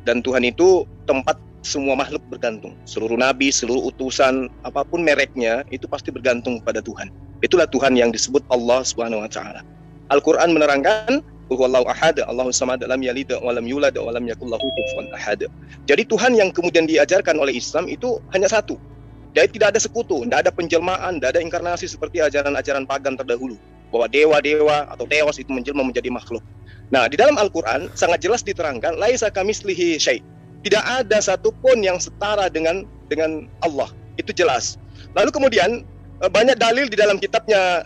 Dan Tuhan itu tempat semua makhluk bergantung. Seluruh nabi, seluruh utusan, apapun mereknya, itu pasti bergantung pada Tuhan. Itulah Tuhan yang disebut Allah Subhanahu wa Ta'ala. Al-Quran menerangkan, Huwallahu ahad, Allahus samad, lam yalid wa lam yulad wa lam yakul lahu kufuwan ahad. Jadi Tuhan yang kemudian diajarkan oleh Islam itu hanya satu. Jadi tidak ada sekutu, tidak ada penjelmaan, tidak ada inkarnasi seperti ajaran-ajaran pagan terdahulu, bahwa dewa-dewa atau teos itu menjelma menjadi makhluk. Nah, di dalam Al-Quran sangat jelas diterangkan, laisa kamitslihi syai'. Tidak ada satupun yang setara dengan Allah. Itu jelas. Lalu kemudian banyak dalil di dalam kitabnya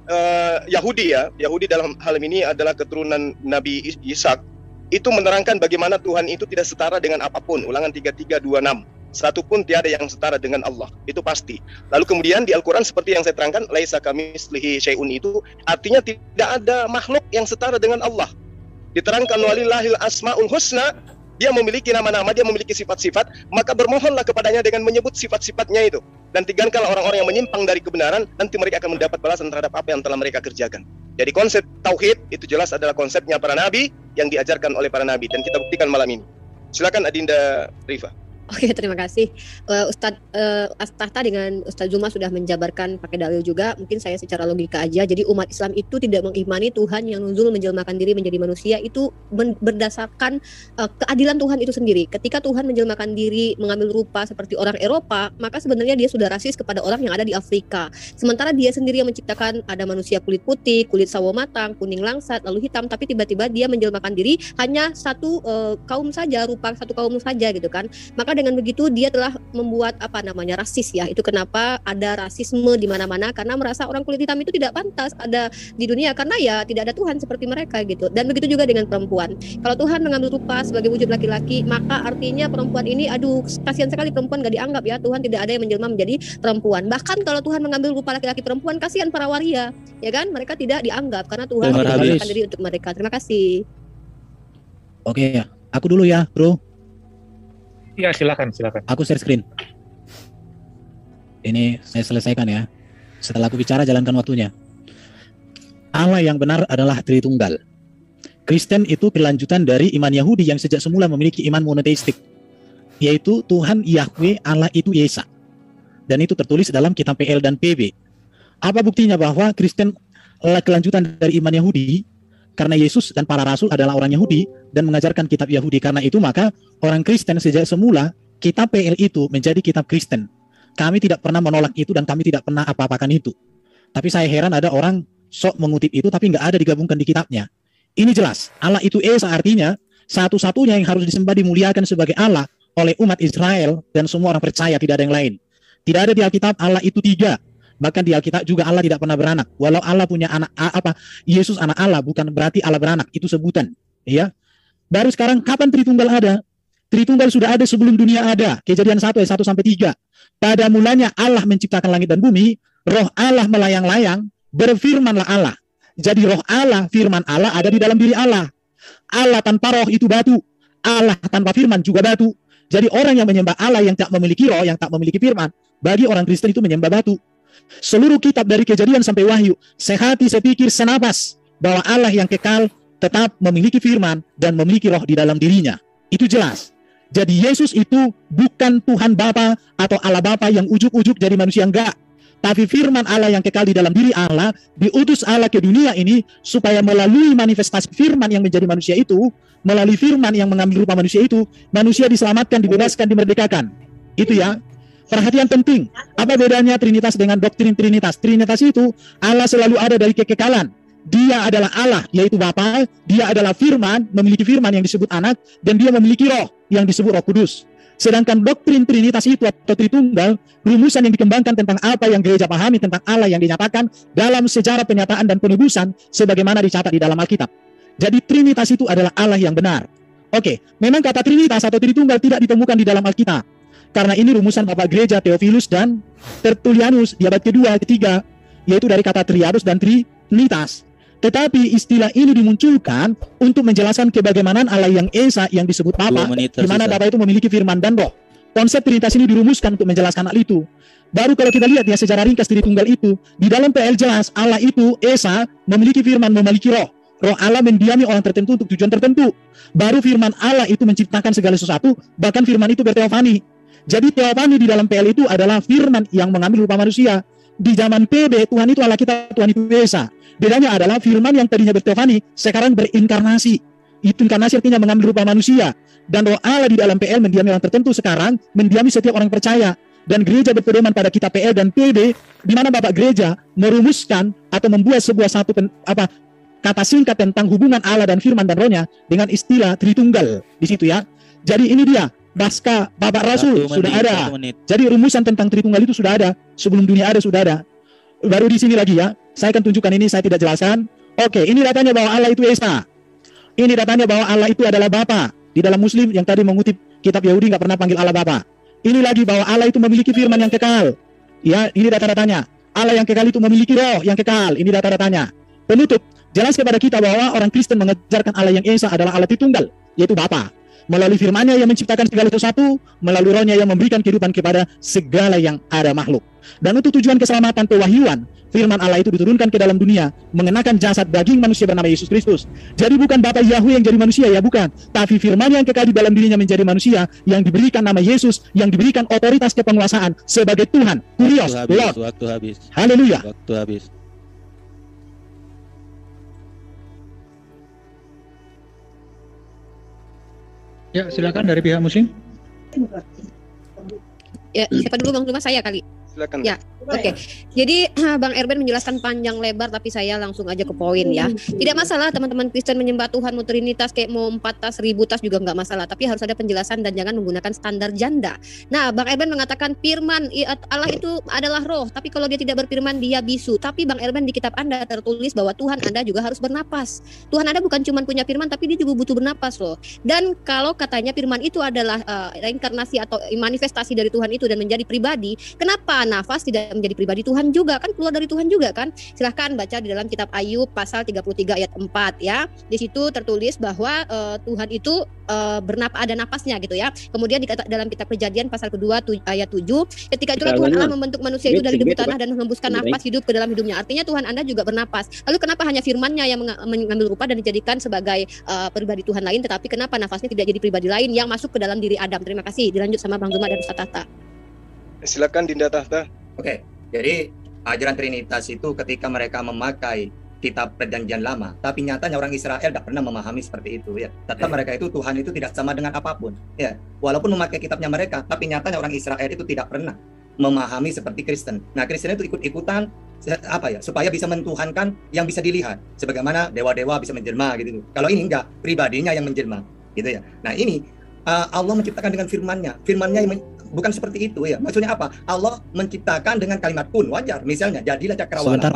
Yahudi ya. Yahudi dalam hal ini adalah keturunan Nabi Ishak. Itu menerangkan bagaimana Tuhan itu tidak setara dengan apapun. Ulangan 3326. Satupun tiada yang setara dengan Allah. Itu pasti. Lalu kemudian di Al-Quran seperti yang saya terangkan, laisa kamitslihi syai'un itu artinya tidak ada makhluk yang setara dengan Allah. Diterangkan walillahil asmaul husna, dia memiliki nama-nama, dia memiliki sifat-sifat, maka bermohonlah kepadanya dengan menyebut sifat-sifatnya itu. Dan tinggalkanlah orang-orang yang menyimpang dari kebenaran, nanti mereka akan mendapat balasan terhadap apa yang telah mereka kerjakan. Jadi konsep tauhid itu jelas adalah konsepnya para nabi yang diajarkan oleh para nabi, dan kita buktikan malam ini. Silakan Adinda Rifa. Oke, terima kasih. Ustadz Tahta dengan Ustadz Zuma sudah menjabarkan pakai dalil juga. Mungkin saya secara logika aja. Jadi umat Islam itu tidak mengimani Tuhan yang nuzul menjelmakan diri menjadi manusia itu berdasarkan keadilan Tuhan itu sendiri. Ketika Tuhan menjelmakan diri mengambil rupa seperti orang Eropa, maka sebenarnya dia sudah rasis kepada orang yang ada di Afrika. Sementara dia sendiri yang menciptakan ada manusia kulit putih, kulit sawo matang, kuning langsat, lalu hitam, tapi tiba-tiba dia menjelmakan diri hanya satu kaum saja, rupa satu kaum saja gitu kan. Maka dengan begitu dia telah membuat rasis ya. Itu kenapa ada rasisme di mana-mana, karena merasa orang kulit hitam itu tidak pantas ada di dunia karena ya tidak ada Tuhan seperti mereka gitu. Dan begitu juga dengan perempuan. Kalau Tuhan mengambil rupa sebagai wujud laki-laki, maka artinya perempuan ini kasihan sekali perempuan gak dianggap ya. Tuhan tidak ada yang menjelma menjadi perempuan. Bahkan kalau Tuhan mengambil rupa laki-laki perempuan, kasihan para waria, ya kan? Mereka tidak dianggap karena Tuhan menjelmakan diri untuk mereka. Terima kasih. Oke ya, aku dulu ya, bro. Ya, silakan. Aku share screen. Ini saya selesaikan ya. Setelah aku bicara, jalankan waktunya. Allah yang benar adalah Tritunggal. Kristen itu kelanjutan dari iman Yahudi yang sejak semula memiliki iman monoteistik, yaitu Tuhan Yahweh Allah itu Yesa. Dan itu tertulis dalam kitab PL dan PB. Apa buktinya bahwa Kristen adalah kelanjutan dari iman Yahudi? Karena Yesus dan para rasul adalah orang Yahudi dan mengajarkan kitab Yahudi. Karena itu maka orang Kristen sejak semula kitab PL itu menjadi kitab Kristen. Kami tidak pernah menolak itu dan kami tidak pernah apa-apakan itu. Tapi saya heran ada orang sok mengutip itu tapi nggak ada digabungkan di kitabnya. Ini jelas Allah itu Esa, artinya satu-satunya yang harus disembah dimuliakan sebagai Allah oleh umat Israel dan semua orang percaya, tidak ada yang lain. Tidak ada di Alkitab Allah itu tiga. Bahkan di Alkitab juga Allah tidak pernah beranak. Walau Allah punya anak Yesus anak Allah, bukan berarti Allah beranak. Itu sebutan, ya. Baru sekarang kapan Tritunggal ada? Tritunggal sudah ada sebelum dunia ada. Kejadian 1 ayat 1 sampai 3. Pada mulanya Allah menciptakan langit dan bumi, roh Allah melayang-layang, berfirmanlah Allah. Jadi roh Allah, firman Allah ada di dalam diri Allah. Allah tanpa roh itu batu. Allah tanpa firman juga batu. Jadi orang yang menyembah Allah yang tak memiliki roh, yang tak memiliki firman, bagi orang Kristen itu menyembah batu. Seluruh kitab dari Kejadian sampai Wahyu, sehati, sepikir, senapas, bahwa Allah yang kekal tetap memiliki firman dan memiliki roh di dalam dirinya. Itu jelas. Jadi Yesus itu bukan Tuhan Bapa atau Allah Bapa yang ujuk-ujuk jadi manusia, enggak. Tapi firman Allah yang kekal di dalam diri Allah, diutus Allah ke dunia ini supaya melalui manifestasi firman yang menjadi manusia itu, melalui firman yang mengambil rupa manusia itu, manusia diselamatkan, dibebaskan, dimerdekakan. Itu ya. Perhatian penting, apa bedanya Trinitas dengan doktrin Trinitas? Trinitas itu Allah selalu ada dari kekekalan. Dia adalah Allah, yaitu Bapa. Dia adalah firman, memiliki firman yang disebut anak, dan dia memiliki roh yang disebut Roh Kudus. Sedangkan doktrin Trinitas itu atau Tritunggal, rumusan yang dikembangkan tentang apa yang gereja pahami tentang Allah yang dinyatakan dalam sejarah penyataan dan penebusan sebagaimana dicatat di dalam Alkitab. Jadi Trinitas itu adalah Allah yang benar. Oke, memang kata Trinitas atau Tritunggal tidak ditemukan di dalam Alkitab. Karena ini rumusan Bapak Gereja Theophilus dan Tertullianus di abad kedua, ketiga, yaitu dari kata Triadus dan Trinitas. Tetapi istilah ini dimunculkan untuk menjelaskan kebagaimanaan Allah yang Esa yang disebut Bapa, di mana Bapa itu memiliki firman dan roh. Konsep Trinitas ini dirumuskan untuk menjelaskan hal itu. Baru kalau kita lihat ya sejarah ringkas Tritunggal itu, di dalam PL jelas Allah itu Esa memiliki firman, memiliki roh. Roh Allah mendiami orang tertentu untuk tujuan tertentu. Baru firman Allah itu menciptakan segala sesuatu, bahkan firman itu berteofani. Jadi teofani di dalam PL itu adalah firman yang mengambil rupa manusia. Di zaman PB, Tuhan itu Allah kita, Tuhan itu Esa. Bedanya adalah firman yang tadinya berteofani, sekarang berinkarnasi. Itu inkarnasi artinya mengambil rupa manusia. Dan roh Allah di dalam PL mendiami orang tertentu, sekarang mendiami setiap orang percaya. Dan gereja berpedoman pada kitab PL dan PB, di mana Bapak Gereja merumuskan atau membuat sebuah kata singkat tentang hubungan Allah dan firman dan rohnya dengan istilah Tritunggal. Di situ ya. Jadi ini dia. Naskah Bapak Rasul sudah ada. Jadi rumusan tentang Tritunggal itu sudah ada. Sebelum dunia ada sudah ada. Baru di sini lagi ya. Saya akan tunjukkan ini, saya tidak jelaskan. Oke, ini datanya bahwa Allah itu Esa. Ini datanya bahwa Allah itu adalah Bapa. Di dalam Muslim yang tadi mengutip kitab Yahudi nggak pernah panggil Allah Bapa. Ini lagi bahwa Allah itu memiliki firman yang kekal. Ya, ini data-datanya. Allah yang kekal itu memiliki roh yang kekal. Ini data-datanya. Penutup, jelas kepada kita bahwa orang Kristen mengajarkan Allah yang Esa adalah Allah Tritunggal, yaitu Bapa. Melalui firman-Nya yang menciptakan segala sesuatu, melalui rohnya yang memberikan kehidupan kepada segala yang ada makhluk. Dan untuk tujuan keselamatan pewahyuan, firman Allah itu diturunkan ke dalam dunia, mengenakan jasad daging manusia bernama Yesus Kristus. Jadi bukan Bapa Yahweh yang jadi manusia, ya bukan. Tapi firman yang kekal di dalam dirinya menjadi manusia, yang diberikan nama Yesus, yang diberikan otoritas kepenguasaan sebagai Tuhan. Kurios, Lord. Waktu habis. Haleluya. Waktu habis. Ya, silakan dari pihak Muslim. Ya, siapa dulu Bang Zuma? Saya kali. Silakan. Ya, oke. Jadi Bang Erben menjelaskan panjang lebar, tapi saya langsung aja ke poin ya. Tidak masalah teman-teman Kristen menyembah Tuhan mau Trinitas kayak mau 4 tas 1000 tas juga nggak masalah, tapi harus ada penjelasan dan jangan menggunakan standar janda. Nah, Bang Erben mengatakan firman Allah itu adalah roh, tapi kalau dia tidak berfirman dia bisu. Tapi Bang Erben di kitab Anda tertulis bahwa Tuhan Anda juga harus bernapas. Tuhan Anda bukan cuma punya firman, tapi dia juga butuh bernapas loh. Dan kalau katanya firman itu adalah reinkarnasi atau manifestasi dari Tuhan itu dan menjadi pribadi, kenapa nafas tidak menjadi pribadi Tuhan juga? Kan keluar dari Tuhan juga kan? Silahkan baca di dalam kitab Ayub pasal 33 ayat 4 ya. Di situ tertulis bahwa Tuhan itu ada napasnya gitu ya. Kemudian dalam kitab Kejadian pasal kedua ayat 7, ketika itulah Tuhan Allah membentuk manusia itu dari debu tanah dan menghembuskan nafas hidup ke dalam hidupnya. Artinya Tuhan Anda juga bernapas. Lalu kenapa hanya firman-Nya yang mengambil rupa dan dijadikan sebagai pribadi Tuhan lain, tetapi kenapa nafasnya tidak jadi pribadi lain yang masuk ke dalam diri Adam? Terima kasih. Dilanjut sama Bang Zuma dan Ustaz Tata. Silakan Dinda Tahta. Oke, jadi ajaran Trinitas itu ketika mereka memakai kitab Perjanjian Lama, tapi nyatanya orang Israel tidak pernah memahami seperti itu ya. Tetap mereka itu Tuhan itu tidak sama dengan apapun ya. Walaupun memakai kitabnya mereka, tapi nyatanya orang Israel itu tidak pernah memahami seperti Kristen. Nah, Kristen itu ikut-ikutan supaya bisa mentuhankan yang bisa dilihat, sebagaimana dewa-dewa bisa menjelma gitu. Kalau ini enggak, pribadinya yang menjelma gitu ya. Nah, ini Allah menciptakan dengan firman-Nya. Firman-Nya bukan seperti itu ya. Maksudnya apa? Allah menciptakan dengan kalimat kun, wajar. Misalnya jadilah cakrawala. Sebentar,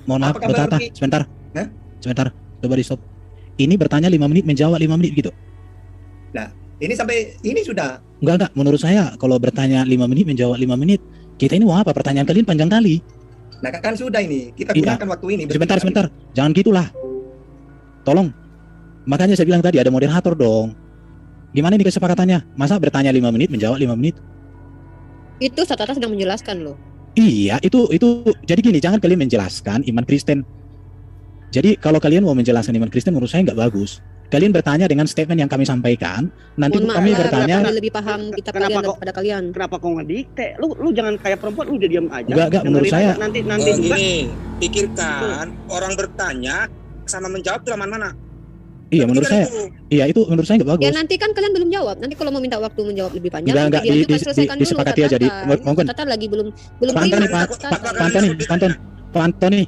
mohon maaf, Apakah Betata, berarti- sebentar. Hah? Sebentar, coba di stop. Ini bertanya 5 menit, menjawab 5 menit gitu. Nah, ini sampai ini sudah Enggak, menurut saya kalau bertanya 5 menit, menjawab 5 menit, kita ini mau apa? Pertanyaan kalian panjang kali. Nah kan sudah ini, kita Iya. gunakan waktu ini. Sebentar. Jangan gitulah. Tolong. Makanya saya bilang tadi ada moderator dong. Gimana ini kesepakatannya? Masa bertanya 5 menit, menjawab 5 menit? Itu Ustaz Tata sedang menjelaskan loh. Iya, itu jadi gini, jangan kalian menjelaskan iman Kristen. Jadi kalau kalian mau menjelaskan iman Kristen menurut saya nggak bagus. Kalian bertanya dengan statement yang kami sampaikan, nanti Mohon kami maaf, bertanya. kami lebih paham kitab kalian daripada kalian. Kenapa kau ngedikte? Lu jangan kayak perempuan, lu udah diam aja. Enggak, menurut Dengerin saya- aja, nanti juga. Gini, pikirkan orang bertanya sama menjawab itu mana? Iya, menurut saya, iya itu menurut saya nggak bagus. Ya nanti kan kalian belum jawab. Nanti kalau mau minta waktu menjawab lebih panjang, Enggak, nanti dia juga selesaikan dulu. disepakati Ustaz aja di Tata. monggo. Ustaz Tata lagi belum Pak Antoni, terima. Pak Antoni.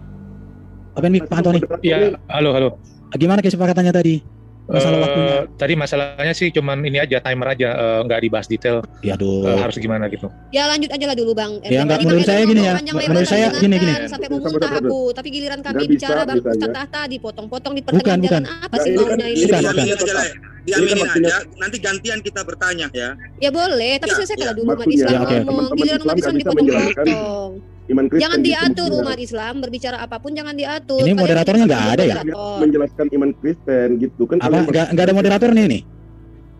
Open mic, Pak Antoni. Iya, halo. Gimana kesepakatannya tadi? Masalah waktunya. Tadi masalahnya sih cuman ini aja, timer aja, nggak dibahas detail. Ya aduh. Harus gimana gitu. Ya lanjut aja lah dulu Bang. Ya, enggak, Tadi menurut kalian saya ngomong gini ya, panjang menurut lebar, saya gini. dengarkan sampai mau muntah aku. Tapi giliran kami Nggak bisa, bicara Bang bisa Ustaz aja. Tata dipotong-potong di Bukan. pertengahan jalan apa sih Nah, ini kan- maunya ini? Bukan. Diaminin aja lah. Diaminin waktunya- aja, nanti gantian kita bertanya ya. Ya boleh, tapi Ya, selesaikanlah ya. dulu umat Waktunya. Islam Ya, oke. ngomong. Teman-teman Giliran Islam umat Islam nggak bisa menjalankan dipotong-potong. iman Kristen Jangan gitu, diatur maksudnya. umat Islam berbicara apapun jangan diatur. Ini Kalian moderatornya jadi nggak ada ya? moderator. Menjelaskan iman Kristen gitu kan. Apa? kalian Enggak ada moderatornya ini?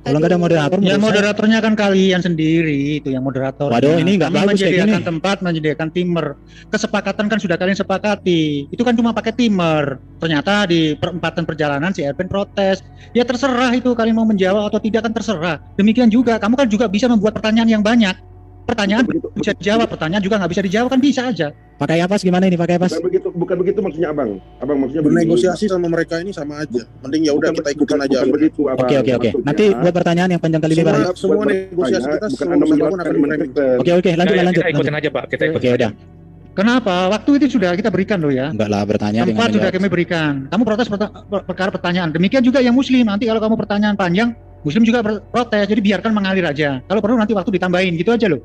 Kalau nggak ada moderator, Ya menurut saya- moderatornya kan kalian sendiri itu yang moderator. Waduh, ini nggak bagus kayak menyediakan gini. tempat, menyediakan timer. Kesepakatan kan sudah kalian sepakati. Itu kan cuma pakai timer. Ternyata di perempatan perjalanan si Erben protes. Ya terserah itu kalian mau menjawab atau tidak kan terserah. Demikian juga kamu kan juga bisa membuat pertanyaan yang banyak. Pertanyaan bisa dijawab, pertanyaan juga nggak bisa dijawab kan bisa aja. Pakai apa gimana ini pakai apa? bukan begitu maksudnya abang maksudnya Bernegosiasi sama mereka ini sama aja. Mending ya udah kita ikutin aja. bukan begitu abang. Oke. Maksudnya, Nanti buat pertanyaan yang panjang kali lebar. ya. Semua negosiasi kita bukan semua anda apapun menjelaskan akan iman di Kristen. Oke, lanjut. Kita ikutin aja Pak, kita ikutin. Oke, udah. Kenapa? Waktu itu sudah kita berikan loh ya. Enggak lah bertanya dengan Tempat sudah menjawab. kami berikan. Kamu protes perkara pertanyaan. Demikian juga yang Muslim. Nanti kalau kamu pertanyaan panjang, Muslim juga protes. Jadi biarkan mengalir aja. Kalau perlu nanti waktu ditambahin gitu aja loh.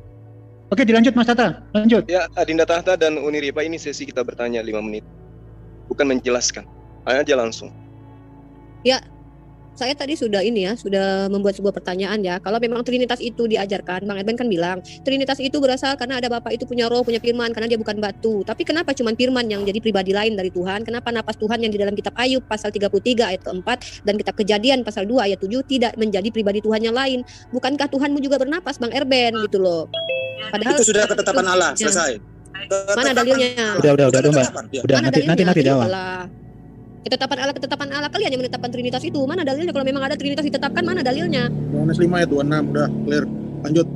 Oke, dilanjut Mas Tata. Lanjut. Ya, Adinda Tahta dan Uniripa, ini sesi kita bertanya 5 menit. Bukan menjelaskan. Aja langsung. Ya, saya tadi sudah sudah membuat sebuah pertanyaan ya. Kalau memang Trinitas itu diajarkan, Bang Erben kan bilang, Trinitas itu berasal karena ada Bapa itu punya roh, punya firman, karena dia bukan batu. Tapi kenapa cuman firman yang jadi pribadi lain dari Tuhan? Kenapa napas Tuhan yang di dalam kitab Ayub pasal 33 ayat ke-4 dan kitab Kejadian pasal 2 ayat 7 tidak menjadi pribadi Tuhan yang lain? Bukankah Tuhanmu juga bernapas, Bang Erben gitu loh. Padahal Itu sudah ketetapan Allah, Ya. selesai. Mana dalilnya? Udah, Mbak. Udah, Mana nanti dalilnya? jawab. Ayolah. Ketetapan Allah kalian yang menetapkan Trinitas itu. Mana dalilnya? Kalau memang ada Trinitas ditetapkan, mana dalilnya? Yohanes 5 ayat 26 udah clear. Lanjut.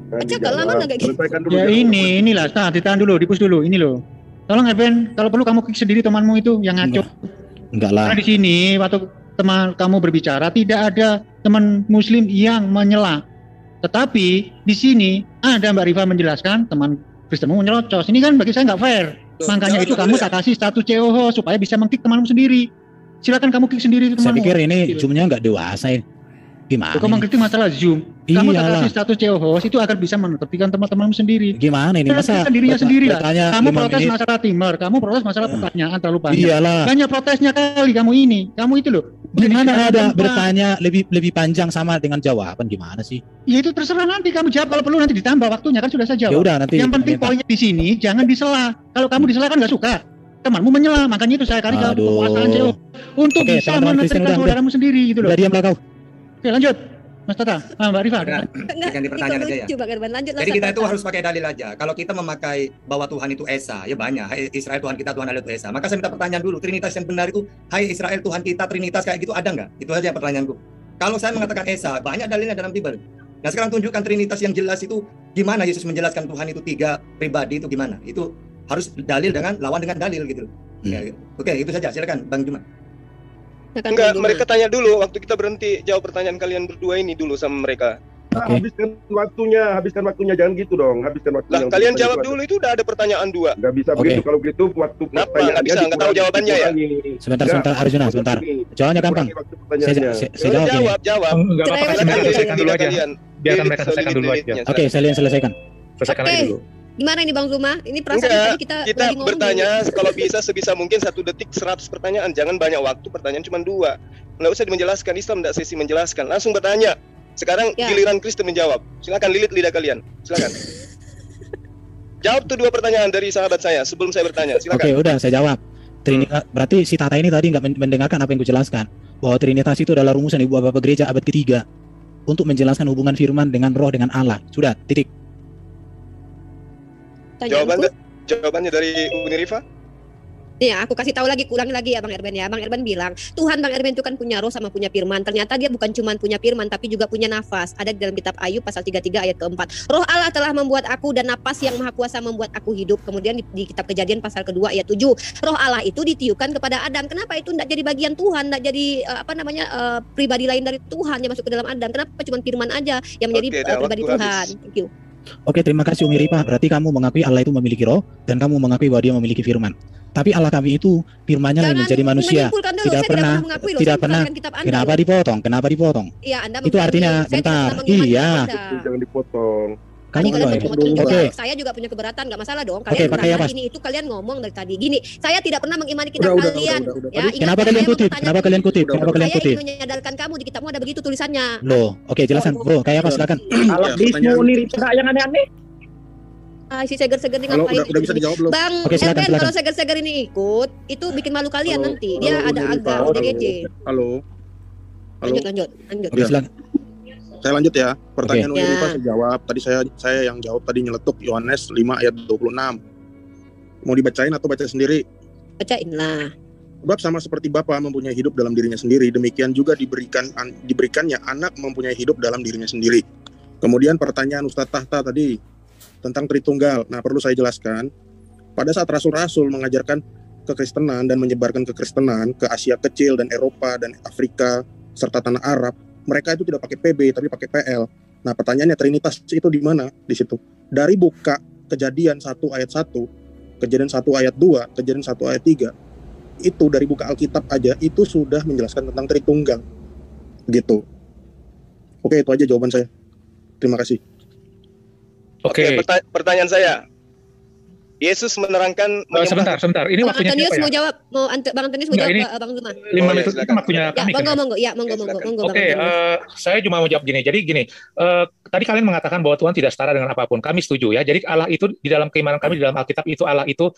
Aja kalau lama nggak gitu. Ya inilah. Nah, ditahan dulu, dipus dulu. Ini loh. Tolong Erben, kalau perlu kamu kick sendiri temanmu itu yang ngaco. Enggak lah. Karena di sini waktu teman kamu berbicara tidak ada teman Muslim yang menyela. Tetapi di sini ada Mbak Rifa menjelaskan teman Kristenmu menyelocos. Ini kan bagi saya nggak fair. Makanya itu kamu tak kasih status COH supaya bisa mengkick temanmu sendiri. Silakan kamu kick sendiri Saya temanmu. pikir ini zoomnya nggak dewasa ya. Gimana? Kamu mengkritik masalah Zoom. Kamu tak Iyalah. kasih status CEO host itu agar bisa menertibkan teman-temanmu sendiri. Gimana ini? Masa Sendirinya sendiri lah. bertanya Kamu 5 protes menit? masalah timer, kamu protes masalah pertanyaan terlalu panjang. Iyalah. Banyak protesnya kali kamu ini. Kamu itu loh. Gimana Jadi, ada tempat. bertanya lebih panjang sama dengan jawaban gimana sih? Ya itu terserah nanti kamu jawab, kalau perlu nanti ditambah waktunya kan sudah saya jawab. Ya udah, nanti Yang penting minta. poinnya di sini jangan disela. Kalau kamu disela kan nggak suka. Temanmu menyela, makanya itu saya kasih kamu Aduh. kekuasaan CEO untuk Oke, bisa teman-teman Kristen menertibkan udah. saudaramu sendiri gitu loh. Udah diam lah kau. Oke, lanjut. Mas Tata, Mbak Rifa. Ganti pertanyaan aja ya. Coba Erben lanjut lah. Jadi kita itu Ustaz. harus pakai dalil aja. Kalau kita memakai bahwa Tuhan itu Esa, ya banyak. Hai Israel Tuhan kita, Tuhan Allah itu Esa. Maka saya minta pertanyaan dulu, Trinitas yang benar itu, Hai Israel Tuhan kita, Trinitas kayak gitu ada nggak? Itu aja pertanyaanku. Kalau saya mengatakan Esa, banyak dalilnya dalam Bible. Nah sekarang tunjukkan Trinitas yang jelas itu gimana Yesus menjelaskan Tuhan itu 3 pribadi itu gimana? Itu harus dalil dengan lawan dengan dalil gitu. Ya, oke, itu saja. Silakan Bang Juma. Enggak, mereka tanya dulu waktu kita berhenti jawab pertanyaan kalian berdua ini dulu sama mereka. Habiskan waktunya, jangan gitu dong. Habiskan waktunya. Lah, untuk kalian bertanya jawab itu dulu, itu udah ada pertanyaan 2. Nggak bisa Oke. begitu. Kalau begitu waktu Kenapa? pertanyaannya Nggak bisa, nggak tahu jawabannya ya? Sebentar Nggak, Arjuna, sebentar. Jawabannya gampang. pertanyaannya. Saya jawab ini. Jawab. Enggak apa-apa, Silakan selesaikan dulu aja. kalian. biarkan mereka selesaikan dulu aja. Oke, saya selesaikan. Selesaikan aja dulu. Gimana ini Bang Zuma? Ini perasaan Enggak, tadi kita kita lagi ngomong bertanya gini. kalau bisa sebisa mungkin 1 detik 100 pertanyaan. Jangan banyak waktu, pertanyaan cuma 2. Nggak usah menjelaskan, Islam tidak sesi menjelaskan. Langsung bertanya. Sekarang giliran Kristen menjawab. Silakan lilit lidah kalian. Silakan. Jawab tuh 2 pertanyaan dari sahabat saya sebelum saya bertanya. Silakan. Oke, udah saya jawab. Berarti si Tata ini tadi nggak mendengarkan apa yang kujelaskan. Bahwa Trinitas itu adalah rumusan Ibu Bapak Gereja abad ketiga untuk menjelaskan hubungan firman dengan roh dengan Allah. Sudah, titik. Jawabannya dari Uni Rifa? Ya, aku kasih tahu lagi, ulangi lagi ya Bang Erben ya. Bang Erben bilang, Tuhan Bang Erben itu kan punya roh sama punya firman. Ternyata dia bukan cuma punya firman, tapi juga punya nafas. Ada di dalam kitab Ayub pasal 33 ayat keempat. Roh Allah telah membuat aku dan napas yang maha kuasa membuat aku hidup. Kemudian di kitab Kejadian pasal kedua ayat 7. Roh Allah itu ditiupkan kepada Adam. Kenapa itu tidak jadi bagian Tuhan, tidak jadi pribadi lain dari Tuhan yang masuk ke dalam Adam? Kenapa cuma firman aja yang menjadi pribadi Tuhan? Thank you. Oke, terima kasih Umi Rifa. Berarti kamu mengakui Allah itu memiliki roh dan kamu mengakui bahwa dia memiliki firman. Tapi Allah kami itu firman-Nya yang menjadi manusia. Tidak pernah. Kenapa dipotong? Kenapa dipotong? Iya, Anda itu artinya bentar. Iya. Jangan dipotong. Kamu Oke. Saya juga punya keberatan, nggak masalah dong. Kalian ini itu kalian ngomong dari tadi. Gini, saya tidak pernah mengimani kitab kalian. Ya, kenapa kalian kutip? Kenapa kalian kutip? Kenapa kalian kutip? Saya ingin menyadarkan kamu di kitabmu ada begitu tulisannya. Loh, oke, jelasan, Bro. Kayak apa? Silakan. Kalau Bismu Nirita yang aneh-aneh. Si seger-seger ini ngapain? Udah bisa dijawab belum? Bang Erben, kalau seger-seger ini ikut, itu bikin malu kalian nanti. Dia ada agak DGJ. Halo. Lanjut. Oke, silakan. Saya lanjut ya. Pertanyaan Uni Rifa saya jawab. Tadi saya yang jawab tadi nyeletuk Yohanes 5 ayat 26. Mau dibacain atau baca sendiri? Bacain lah. Sebab sama seperti Bapa mempunyai hidup dalam dirinya sendiri, demikian juga diberikannya anak mempunyai hidup dalam dirinya sendiri. Kemudian pertanyaan Ustadz Tahta tadi tentang Tritunggal. Nah, perlu saya jelaskan. Pada saat rasul-rasul mengajarkan kekristenan dan menyebarkan kekristenan ke Asia Kecil dan Eropa dan Afrika serta tanah Arab, mereka itu tidak pakai PB tapi pakai PL. Nah, pertanyaannya Trinitas itu di mana di situ? Dari buka Kejadian 1 ayat 1, Kejadian 1 ayat 2, Kejadian 1 ayat 3, itu dari buka Alkitab aja itu sudah menjelaskan tentang Tritunggal. Gitu. Oke, itu aja jawaban saya. Terima kasih. Oke, pertanyaan saya. Yesus menerangkan sebentar. Ini waktunya Antonius siapa ya? mau jawab, Bang Antonius mau jawab Bang Zuma. 5 menit itu waktunya kami. Monggo. Oke, saya cuma mau jawab gini. Jadi gini, tadi kalian mengatakan bahwa Tuhan tidak setara dengan apapun. Kami setuju ya. Jadi Allah itu di dalam keimanan kami di dalam Alkitab itu Allah itu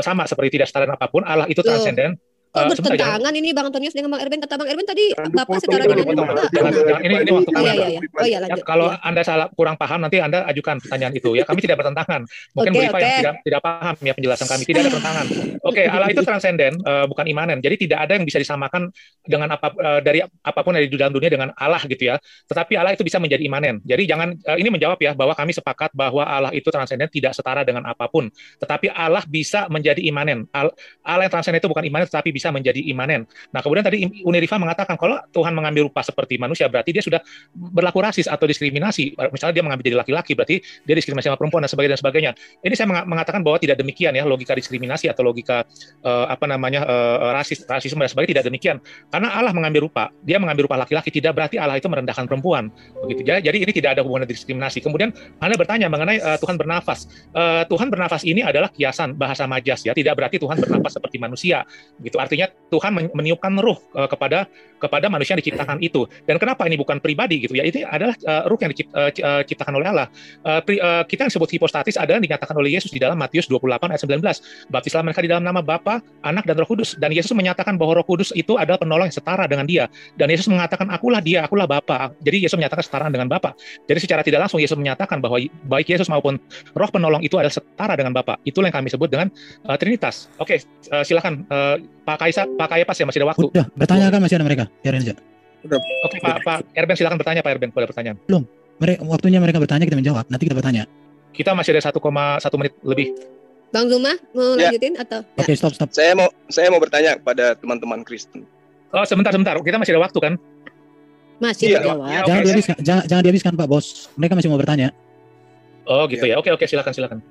sama seperti tidak setara dengan apapun. Allah itu transenden. Kok bertentangan ini Bang Antonius dengan Bang Erben? Kata Bang Erben tadi Bapak setara dengan ini waktu kami. Oh iya, lanjut. Kalau Anda salah kurang paham nanti Anda ajukan pertanyaan itu ya. Kami tidak bertentangan. Mungkin Bu Rifa yang tidak paham ya penjelasan kami. Tidak ada pertentangan. Oke, Allah itu transenden, bukan imanen. Jadi tidak ada yang bisa disamakan dengan dari apapun yang di dalam dunia dengan Allah gitu ya. Tetapi Allah itu bisa menjadi imanen. Jadi jangan ini menjawab ya bahwa kami sepakat bahwa Allah itu transenden tidak setara dengan apapun. Tetapi Allah bisa menjadi imanen. Allah yang transenden itu bukan imanen tetapi bisa menjadi imanen. Nah, kemudian tadi Uni Rifa mengatakan kalau Tuhan mengambil rupa seperti manusia berarti dia sudah berlaku rasis atau diskriminasi. Misalnya dia mengambil jadi laki-laki berarti dia diskriminasi sama perempuan dan sebagainya. Ini saya mengatakan bahwa tidak demikian ya, logika diskriminasi atau logika rasisme dan sebagainya tidak demikian. Karena Allah mengambil rupa, dia mengambil rupa laki-laki tidak berarti Allah itu merendahkan perempuan. Begitu ya. Jadi ini tidak ada hubungan diskriminasi. Kemudian Anda bertanya mengenai Tuhan bernafas. Tuhan bernafas ini adalah kiasan bahasa majas ya, tidak berarti Tuhan bernafas seperti manusia. Gitu. Artinya Tuhan meniupkan ruh kepada manusia yang diciptakan itu. Dan kenapa ini bukan pribadi gitu ya? Ini adalah ruh yang diciptakan oleh Allah. Kita yang disebut hipostatis adalah dinyatakan oleh Yesus di dalam Matius 28 ayat 19. Baptislah mereka di dalam nama Bapa, Anak dan Roh Kudus. Dan Yesus menyatakan bahwa Roh Kudus itu adalah penolong yang setara dengan Dia. Dan Yesus mengatakan akulah Dia, akulah Bapa. Jadi Yesus menyatakan setara dengan Bapa. Jadi secara tidak langsung Yesus menyatakan bahwa baik Yesus maupun Roh penolong itu adalah setara dengan Bapa. Itulah yang kami sebut dengan Trinitas. Oke, silakan Pak Kayapas ya, masih ada waktu. Udah, bertanya kan masih ada mereka. Biarin aja. Oke, Pak Erben silakan bertanya Pak Erben, kalau ada pertanyaan. Belum. Waktunya mereka bertanya, kita menjawab. Nanti kita bertanya. Kita masih ada 1,1 menit lebih. Bang Zuma mau lanjutin atau? Oke, stop. Saya mau bertanya kepada teman-teman Kristen. Oh, sebentar. Kita masih ada waktu kan? Masih jawab. Jangan dihabiskan Pak Bos. Mereka masih mau bertanya. Oh, gitu ya. Oke, silakan.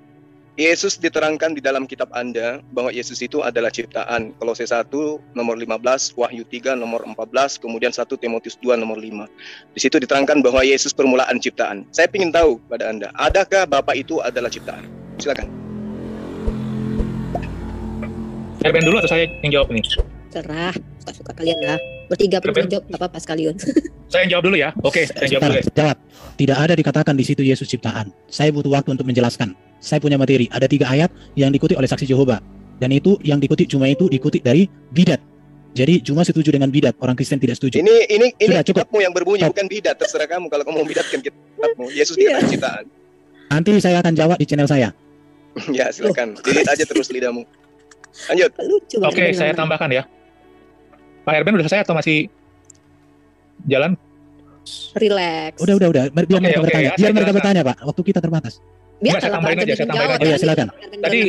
Yesus diterangkan di dalam kitab Anda bahwa Yesus itu adalah ciptaan. Kolose 1 nomor 15, Wahyu 3 nomor 14, kemudian 1 Timotius 2 nomor 5. Di situ diterangkan bahwa Yesus permulaan ciptaan. Saya ingin tahu pada Anda, adakah Bapa itu adalah ciptaan? Silakan. Erben dulu atau saya yang jawab ini? Serah, suka-suka kalian lah. Bertiga pun jawab, gak apa-apa sekalian. Saya yang jawab dulu ya. Oke, saya yang jawab dulu. Jawab. Tidak ada dikatakan di situ Yesus ciptaan. Saya butuh waktu untuk menjelaskan. Saya punya materi. Ada 3 ayat yang dikutip oleh saksi Jehovah. Dan itu yang dikutip cuma itu dikutip dari bidat. Jadi cuma setuju dengan bidat. Orang Kristen tidak setuju. Ini Sudah, cukup. kitabmu yang berbunyi, bukan bidat. Terserah kamu kalau kamu mau bidatkan kitabmu. Yesus dikatakan ciptaan. Nanti saya akan jawab di channel saya. Ya, silakan. Dilit aja terus lidahmu. Lanjut. Oke, saya tambahkan ya. Pak Erben udah selesai atau masih jalan? Relax. Udah. Biar mereka bertanya. Ya, Biar mereka jelaskan. bertanya, Pak. Waktu kita terbatas. Enggak, saya tambahin aja. Oh ya, silakan.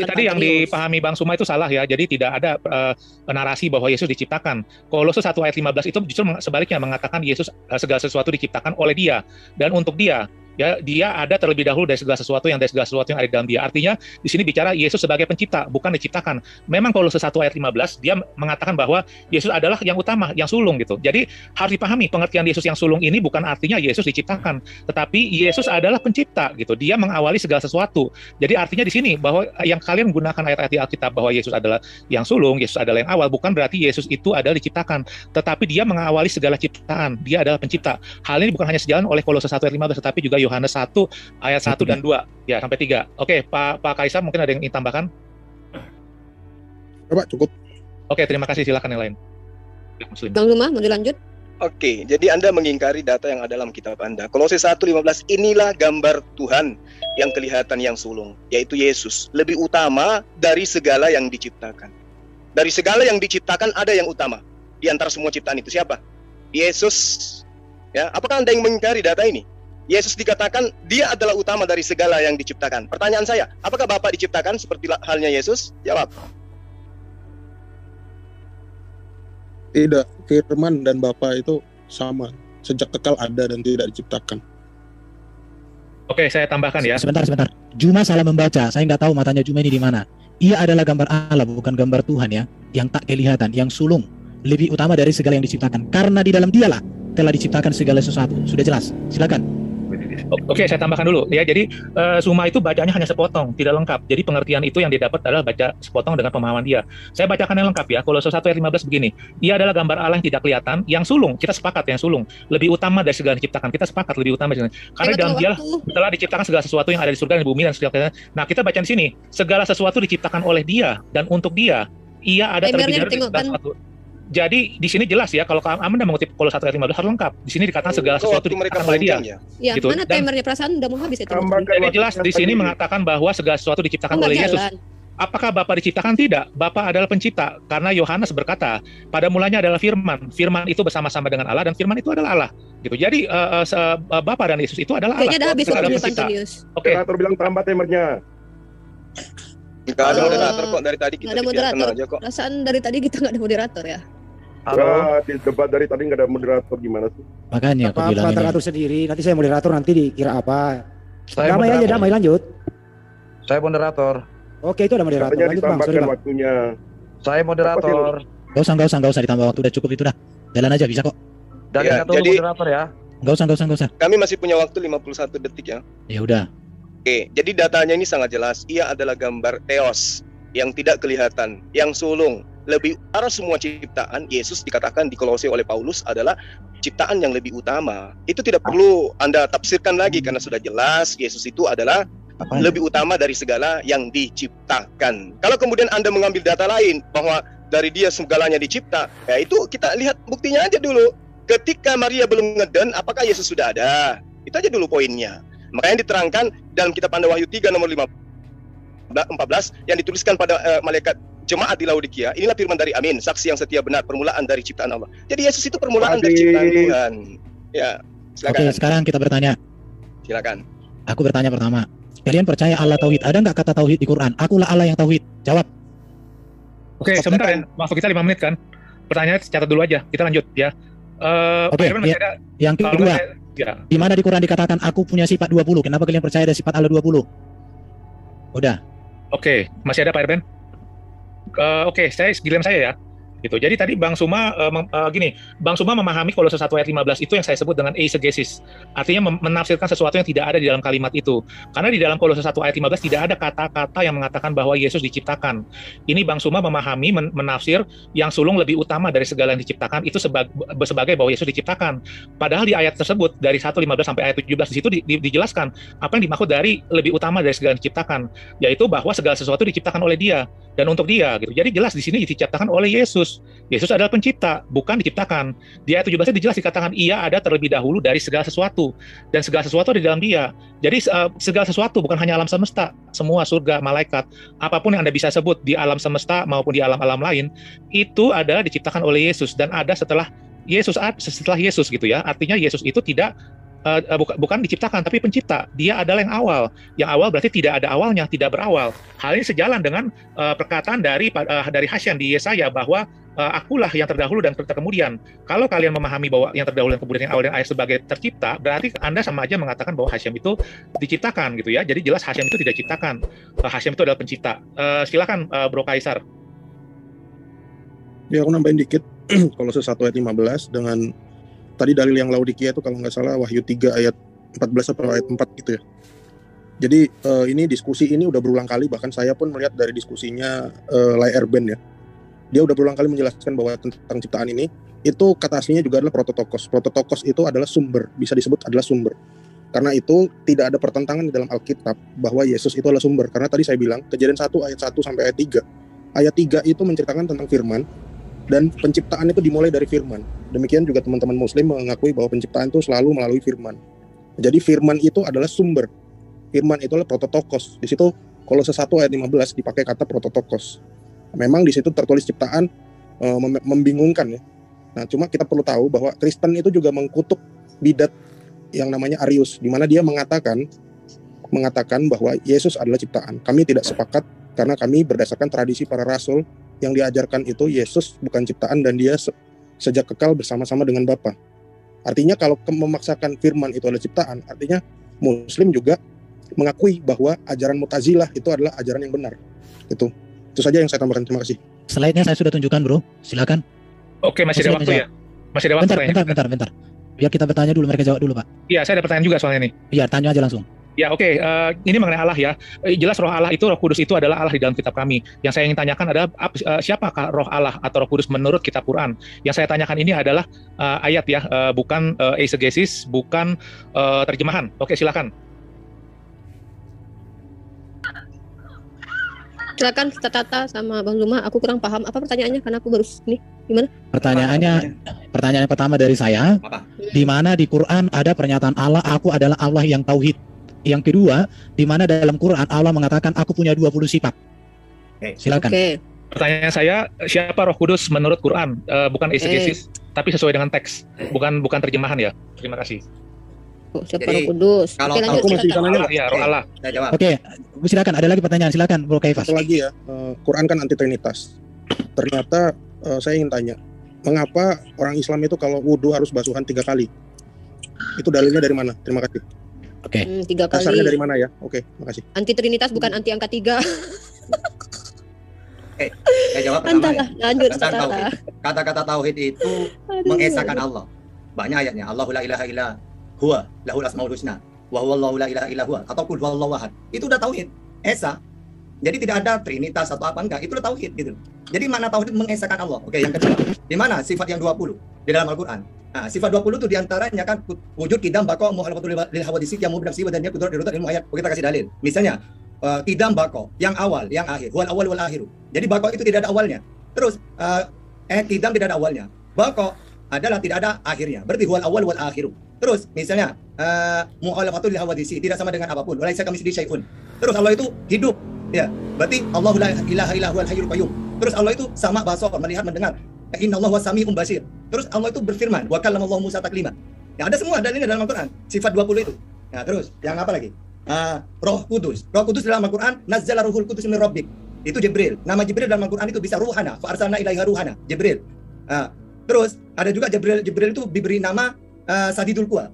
Tadi yang dipahami Bang Suma itu salah ya. Jadi tidak ada narasi bahwa Yesus diciptakan. Kolose 1 ayat 15 itu justru sebaliknya mengatakan Yesus segala sesuatu diciptakan oleh Dia dan untuk Dia. Ya, dia ada terlebih dahulu dari segala sesuatu yang ada di dalam Dia. Artinya di sini bicara Yesus sebagai pencipta, bukan diciptakan. Memang Kolose 1 ayat 15 dia mengatakan bahwa Yesus adalah yang utama, yang sulung gitu. Jadi harus dipahami pengertian Yesus yang sulung ini bukan artinya Yesus diciptakan, tetapi Yesus adalah pencipta gitu. Dia mengawali segala sesuatu. Jadi artinya di sini bahwa yang kalian gunakan ayat-ayat di Alkitab bahwa Yesus adalah yang sulung, Yesus adalah yang awal, bukan berarti Yesus itu adalah diciptakan, tetapi dia mengawali segala ciptaan. Dia adalah pencipta. Hal ini bukan hanya sejalan oleh Kolose 1 ayat 15 tetapi juga Yohanes 1 ayat 1 dan 2 ya sampai 3. Oke, Pak Kaisar mungkin ada yang ingin tambahkan? Coba cukup. Oke, terima kasih, silakan yang lain. Muslim. Bang Lumah mau dilanjut? Oke, jadi Anda mengingkari data yang ada dalam kitab Anda. Kolose 1:15 inilah gambar Tuhan yang kelihatan yang sulung, yaitu Yesus. Lebih utama dari segala yang diciptakan. Dari segala yang diciptakan ada yang utama. Di antara semua ciptaan itu siapa? Yesus. Ya, apakah Anda yang mengingkari data ini? Yesus dikatakan dia adalah utama dari segala yang diciptakan. Pertanyaan saya, apakah Bapa diciptakan seperti halnya Yesus? Jawab. Tidak, firman dan Bapa itu sama. Sejak kekal ada dan tidak diciptakan. Oke, saya tambahkan ya. Sebentar. Juma salah membaca. Saya nggak tahu matanya Juma ini di mana. Ia adalah gambar Allah, bukan gambar Tuhan ya. Yang tak kelihatan, yang sulung. Lebih utama dari segala yang diciptakan. Karena di dalam dialah telah diciptakan segala sesuatu. Sudah jelas. Silakan. Oke, saya tambahkan dulu ya. Jadi Suma itu bacanya hanya sepotong, tidak lengkap. Jadi pengertian itu yang didapat adalah baca sepotong dengan pemahaman dia. Saya bacakan yang lengkap ya. Kolose 1 ayat 15 begini. Ia adalah gambar Allah yang tidak kelihatan, yang sulung. Kita sepakat yang sulung. Lebih utama dari segala yang diciptakan. Kita sepakat lebih utama dari segala. Karena dalam dia telah diciptakan segala sesuatu yang ada di surga dan di bumi dan segala. Nah, kita baca di sini, segala sesuatu diciptakan oleh Dia dan untuk Dia. Ia ada terlebih dahulu segala sesuatu. Jadi di sini jelas ya, kalau Anda mengutip Kolose 1 ayat 15 harus lengkap. Di sini dikatakan segala sesuatu diciptakan oleh Dia. Ya, gitu. mana timernya, perasaan udah mau habis itu. Jadi jelas di sini mengatakan bahwa segala sesuatu diciptakan oleh Yesus. Apakah Bapa diciptakan? Tidak. Bapa adalah pencipta. Karena Yohanes berkata, pada mulanya adalah firman. Firman itu bersama-sama dengan Allah dan firman itu adalah Allah. Gitu. Jadi Bapa dan Yesus itu adalah Allah. Kayaknya dah habis waktunya Pantonius. Oke. Moderator bilang tambah timernya. Nggak ada moderator kok dari tadi kita. Nggak ada moderator. Perasaan dari tadi kita nggak ada moderator ya. Di debat dari tadi nggak ada moderator, gimana sih? Makanya aku bilang ini. Teratur sendiri. Nanti saya moderator, nanti dikira apa? Saya damai moderator. aja, damai lanjut. Saya moderator. Oke, itu ada moderator. Lanjut Bang, sorry Bang. Waktunya. Saya moderator. Gak usah ditambah waktu, udah cukup itu dah. Jalan aja bisa kok. Dan Ya, tunggu jadi- moderator ya. Gak usah. Kami masih punya waktu 51 detik ya. Ya udah. Oke, jadi datanya ini sangat jelas. Ia adalah gambar Theos yang tidak kelihatan, yang sulung. Lebih utama semua ciptaan, Yesus dikatakan di Kolose oleh Paulus adalah ciptaan yang lebih utama. Itu tidak perlu Anda tafsirkan lagi karena sudah jelas Yesus itu adalah lebih utama dari segala yang diciptakan. Kalau kemudian Anda mengambil data lain bahwa dari Dia segalanya dicipta, ya itu kita lihat buktinya aja dulu. Ketika Maria belum ngeden, apakah Yesus sudah ada? Itu aja dulu poinnya. Makanya diterangkan dalam kitab Anda Wahyu 3 nomor 14 yang dituliskan pada malaikat jemaat di Laodikia. Inilah firman dari Amin, saksi yang setia benar, permulaan dari ciptaan Allah. Jadi Yesus itu permulaan dari ciptaan Tuhan. Ya, silakan. Oke, sekarang kita bertanya. Silakan. Aku bertanya pertama. Kalian percaya Allah tauhid? Ada nggak kata tauhid di Quran? Akulah Allah yang tauhid. Jawab. Oke, sebentar ya. Waktu kita 5 menit kan. Pertanyaannya catat dulu aja. Kita lanjut ya. Oke, yang kedua. Ya. Di mana di Quran dikatakan aku punya sifat 20? Kenapa kalian percaya ada sifat Allah 20? Udah. Oke, masih ada Pak Erben? Oke, giliran saya ya. Gitu. Jadi tadi Bang Suma gini, Bang Suma memahami Kolose 1 ayat 15 itu yang saya sebut dengan eisegesis. Artinya menafsirkan sesuatu yang tidak ada di dalam kalimat itu. Karena di dalam Kolose 1 ayat 15 tidak ada kata-kata yang mengatakan bahwa Yesus diciptakan. Ini Bang Suma memahami menafsir yang sulung lebih utama dari segala yang diciptakan itu sebagai bahwa Yesus diciptakan. Padahal di ayat tersebut dari 1:15 sampai ayat 17 di situ dijelaskan apa yang dimaksud dari lebih utama dari segala yang diciptakan, yaitu bahwa segala sesuatu diciptakan oleh Dia dan untuk Dia gitu. Jadi jelas di sini diciptakan oleh Yesus. Yesus adalah pencipta, bukan diciptakan. Di ayat 17 dijelas dikatakan Ia ada terlebih dahulu dari segala sesuatu dan segala sesuatu ada di dalam Dia. Jadi segala sesuatu bukan hanya alam semesta, semua surga, malaikat, apapun yang Anda bisa sebut di alam semesta maupun di alam-alam lain itu adalah diciptakan oleh Yesus dan ada setelah Yesus gitu ya. Artinya Yesus itu tidak bukan diciptakan tapi pencipta. Dia adalah yang awal. Yang awal berarti tidak ada awalnya, tidak berawal. Hal ini sejalan dengan perkataan dari Hasyan di Yesaya bahwa akulah yang terdahulu dan terkemudian. Kalau kalian memahami bahwa yang terdahulu dan kemudian yang awal dan akhir sebagai tercipta, berarti Anda sama aja mengatakan bahwa Hasyam itu diciptakan gitu ya. Jadi jelas Hasyam itu tidak diciptakan. Hasyam itu adalah pencipta. Silakan Bro Kaisar. Ya, aku nambahin dikit. Kolose 1 ayat 15 dengan tadi dalil yang Laodikia itu kalau nggak salah Wahyu 3 ayat 14 atau ayat 4 gitu ya. Jadi ini diskusi ini udah berulang kali, bahkan saya pun melihat dari diskusinya Lai Erben ya. Dia udah berulang kali menjelaskan bahwa tentang ciptaan ini, itu kata aslinya juga adalah prototokos. Prototokos itu adalah sumber, bisa disebut adalah sumber. Karena itu tidak ada pertentangan di dalam Alkitab bahwa Yesus itu adalah sumber. Karena tadi saya bilang, Kejadian 1 ayat 1 sampai ayat 3. Ayat 3 itu menceritakan tentang firman, dan penciptaan itu dimulai dari firman. Demikian juga teman-teman muslim mengakui bahwa penciptaan itu selalu melalui firman. Jadi firman itu adalah sumber. Firman itu adalah prototokos. Di situ Kolose 1 ayat 15 dipakai kata prototokos. Memang di situ tertulis ciptaan membingungkan ya. Nah, cuma kita perlu tahu bahwa Kristen itu juga mengkutuk bidat yang namanya Arius, di mana dia mengatakan bahwa Yesus adalah ciptaan. Kami tidak sepakat karena kami berdasarkan tradisi para rasul yang diajarkan itu Yesus bukan ciptaan dan dia sejak kekal bersama-sama dengan Bapa. Artinya kalau memaksakan firman itu adalah ciptaan, artinya muslim juga mengakui bahwa ajaran Mu'tazilah itu adalah ajaran yang benar. Itu saja yang saya tambahkan. Terima kasih. Slide-nya saya sudah tunjukkan, Bro. Silakan. Oke, masih ada waktu ya? Masih ada waktu. Bentar. Biar kita bertanya dulu, mereka jawab dulu, Pak. Iya, saya ada pertanyaan juga soalnya nih. Iya, tanya aja langsung. Ya, oke. Ini mengenai Allah ya. Jelas Roh Allah itu, Roh Kudus itu adalah Allah di dalam kitab kami. Yang saya ingin tanyakan adalah siapakah Roh Allah atau Roh Kudus menurut kitab Quran? Yang saya tanyakan ini adalah ayat ya, bukan eisegesis, bukan terjemahan. Oke, silakan. Silakan Tata sama Bang Zuma. Aku kurang paham apa pertanyaannya karena aku baru ini. Gimana? Pertanyaan pertama dari saya, di mana di Quran ada pernyataan Allah, aku adalah Allah yang tauhid. Yang kedua, di mana dalam Quran Allah mengatakan aku punya 20 sifat. Silakan. Pertanyaan saya, siapa Roh Kudus menurut Quran? Bukan eisegesis, tapi sesuai dengan teks, bukan terjemahan ya. Terima kasih. Siapa Roh Kudus? Kalau aku masih bisa nanya nggak? Ya, Roh Allah. Oke, silakan. Ada lagi pertanyaan, silakan, Bro Kaifas. Satu lagi ya, Quran kan anti trinitas. Ternyata saya ingin tanya, mengapa orang Islam itu kalau wudhu harus basuhan 3 kali? Itu dalilnya dari mana? Terima kasih. Oke. 3 kali. Dasarnya dari mana ya? Oke, makasih. Anti trinitas bukan anti angka 3. Saya jawab pertama ya. Lanjut tentang tauhid. Kata-kata tauhid itu mengesahkan Allah. Banyak ayatnya. Allahu la ilaha illa huwa lahul asmaul husna wa huwallahu la ilaha illa huwa atau qul huwallahu ahad. Itu udah tauhid. Esa. Jadi tidak ada trinitas atau apa enggak, itu udah tauhid gitu. Jadi mana tauhid mengesahkan Allah. Oke, yang kedua. Di mana sifat yang 20 di dalam Al-Qur'an? Nah, sifat 20 itu diantaranya kan wujud kidam bako mukhalafatul lil hawadisi yang mudah siwa dan dia kudrat dirutat ilmu ayat. Kita kasih dalil. Misalnya kidam bako yang awal, yang akhir. Wal awal wal akhiru. Jadi bako itu tidak ada awalnya. Terus kidam tidak ada awalnya. Bako adalah tidak ada akhirnya. Berarti wal awal wal akhiru. Terus misalnya mukhalafatul lil hawadisi tidak sama dengan apapun. Walaisa kamitslihi syai'un. Terus Allah itu hidup. Ya, berarti Allahu la ilaha illa huwal hayyul qayyum. Terus Allah itu sama basar, melihat, mendengar. Innallaha sami'un basir. Terus Allah itu berfirman, wa kallamallahu Musa taklima. Ya, ada semua dalilnya dalam Al-Qur'an. Sifat 20 itu. Nah, terus yang apa lagi? Roh Kudus. Roh Kudus dalam Al-Qur'an, nazzala ruhul qudus min rabbik. Itu Jibril. Nama Jibril dalam Al-Qur'an itu bisa ruhana, fa arsalna ilaiha ruhana, Jibril. Terus ada juga Jibril itu diberi nama Sadidul Quwa.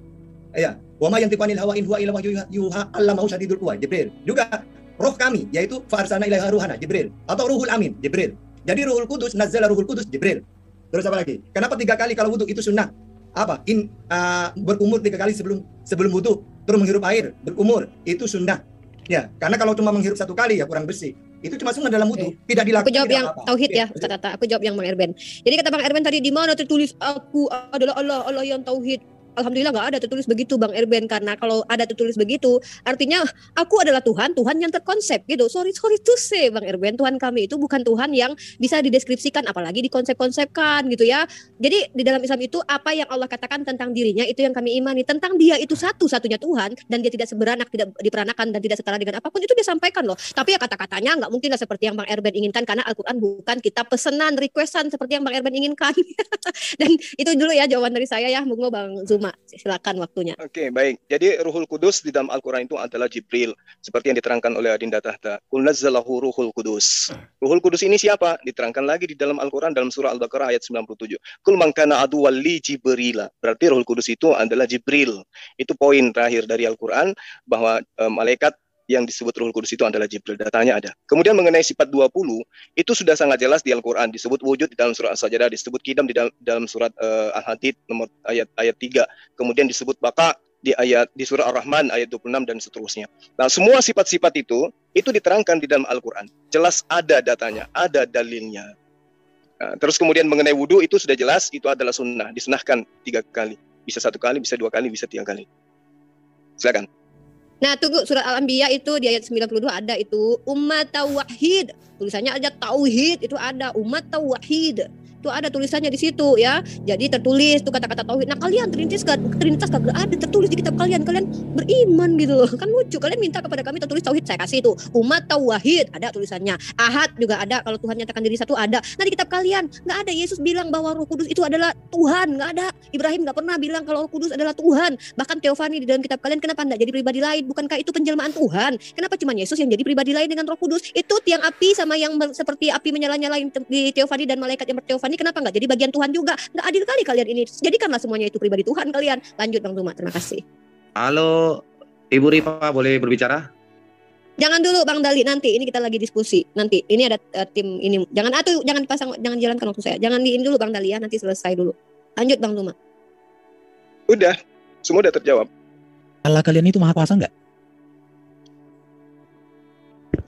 Ya, wa ma yantiqu anil hawa in huwa illa wahyun yuha allamahu Sadidul Quwa, Jibril. Juga roh kami, yaitu fa'arsalna ilaiha ruhana, Jibril, atau ruhul amin, Jibril. Jadi ruhul kudus, nazzala ruhul kudus, Jibril. Terus apa lagi? Kenapa 3 kali kalau wudhu itu sunnah? Apa? Berkumur 3 kali sebelum wudhu, terus menghirup air, berkumur, itu sunnah. Ya, karena kalau cuma menghirup 1 kali ya kurang bersih. Itu cuma sunnah dalam wudhu, tidak dilakukan. Aku jawab yang tauhid ya, Ustaz Tata. Aku jawab yang Bang Erben. Jadi kata Bang Erben tadi, di mana tertulis aku adalah Allah, Allah yang tauhid? Alhamdulillah nggak ada tertulis begitu Bang Erben, karena kalau ada tertulis begitu artinya aku adalah Tuhan yang terkonsep gitu. Sorry to say Bang Erben, Tuhan kami itu bukan Tuhan yang bisa dideskripsikan apalagi dikonsep-konsepkan gitu ya. Jadi di dalam Islam itu apa yang Allah katakan tentang dirinya itu yang kami imani, tentang dia itu satu-satunya Tuhan dan dia tidak seberanak, tidak diperanakan dan tidak setara dengan apapun, itu dia sampaikan loh. Tapi ya kata-katanya nggak mungkin lah seperti yang Bang Erben inginkan, karena Al-Quran bukan kitab pesanan, requestan seperti yang Bang Erben inginkan. Dan itu dulu ya jawaban dari saya ya. Monggo Bang Zuma, silakan waktunya. Oke, baik. Jadi Ruhul Kudus di dalam Al-Quran itu adalah Jibril, seperti yang diterangkan oleh Adinda Tahta. Qul nazzalahu Ruhul Kudus. Ruhul Kudus ini siapa? Diterangkan lagi di dalam Al-Quran dalam surah Al-Baqarah ayat 97. Qul man kana aduwwan li Jibrila. Berarti Ruhul Kudus itu adalah Jibril. Itu poin terakhir dari Al-Quran, bahwa malaikat yang disebut Ruhul Kudus itu adalah Jibril, datanya ada. Kemudian mengenai sifat 20, itu sudah sangat jelas di Al-Quran, disebut wujud di dalam surah As-Sajdah, disebut kidam di dalam surat Al-Hadid nomor ayat 3, kemudian disebut baka di surah Ar-Rahman ayat 26 dan seterusnya. Nah, semua sifat-sifat itu diterangkan di dalam Al-Quran. Jelas ada datanya, ada dalilnya. Nah, terus kemudian mengenai wudhu itu sudah jelas, itu adalah sunnah, disunahkan 3 kali. Bisa 1 kali, bisa 2 kali, bisa 3 kali. Silakan. Nah, tunggu, surat Al-Anbiya itu di ayat 92 ada itu umat tauhid. Tulisannya aja tauhid, itu ada umat tauhid. Itu ada tulisannya di situ ya. Jadi tertulis tuh kata-kata tauhid. Nah, kalian Trinitas kagak ada tertulis di kitab kalian. Kalian beriman gitu loh. Kan lucu. Kalian minta kepada kami tertulis tauhid, saya kasih itu. Umat tauhid ada tulisannya. Ahad juga ada, kalau Tuhan nyatakan diri satu ada. Nah, di kitab kalian enggak ada Yesus bilang bahwa Roh Kudus itu adalah Tuhan, enggak ada. Ibrahim enggak pernah bilang kalau Roh Kudus adalah Tuhan. Bahkan Teofani di dalam kitab kalian kenapa enggak jadi pribadi lain? Bukankah itu penjelmaan Tuhan? Kenapa cuma Yesus yang jadi pribadi lain dengan Roh Kudus? Itu tiang api sama yang seperti api menyala-nyalain di Teofani dan malaikat yang berteofani, kenapa enggak jadi bagian Tuhan juga? Enggak adil kali kalian ini. Jadikanlah semuanya itu pribadi Tuhan kalian. Lanjut Bang Zuma, terima kasih. Halo, Ibu Rifa, boleh berbicara? Jangan dulu Bang Dali, nanti ini kita lagi diskusi. Nanti ini ada tim ini. Jangan pasang, jangan jalankan waktu saya. Jangan diin dulu Bang Dali ya, nanti selesai dulu. Lanjut Bang Zuma. Udah, semua udah terjawab. Allah kalian itu maha kuasa enggak?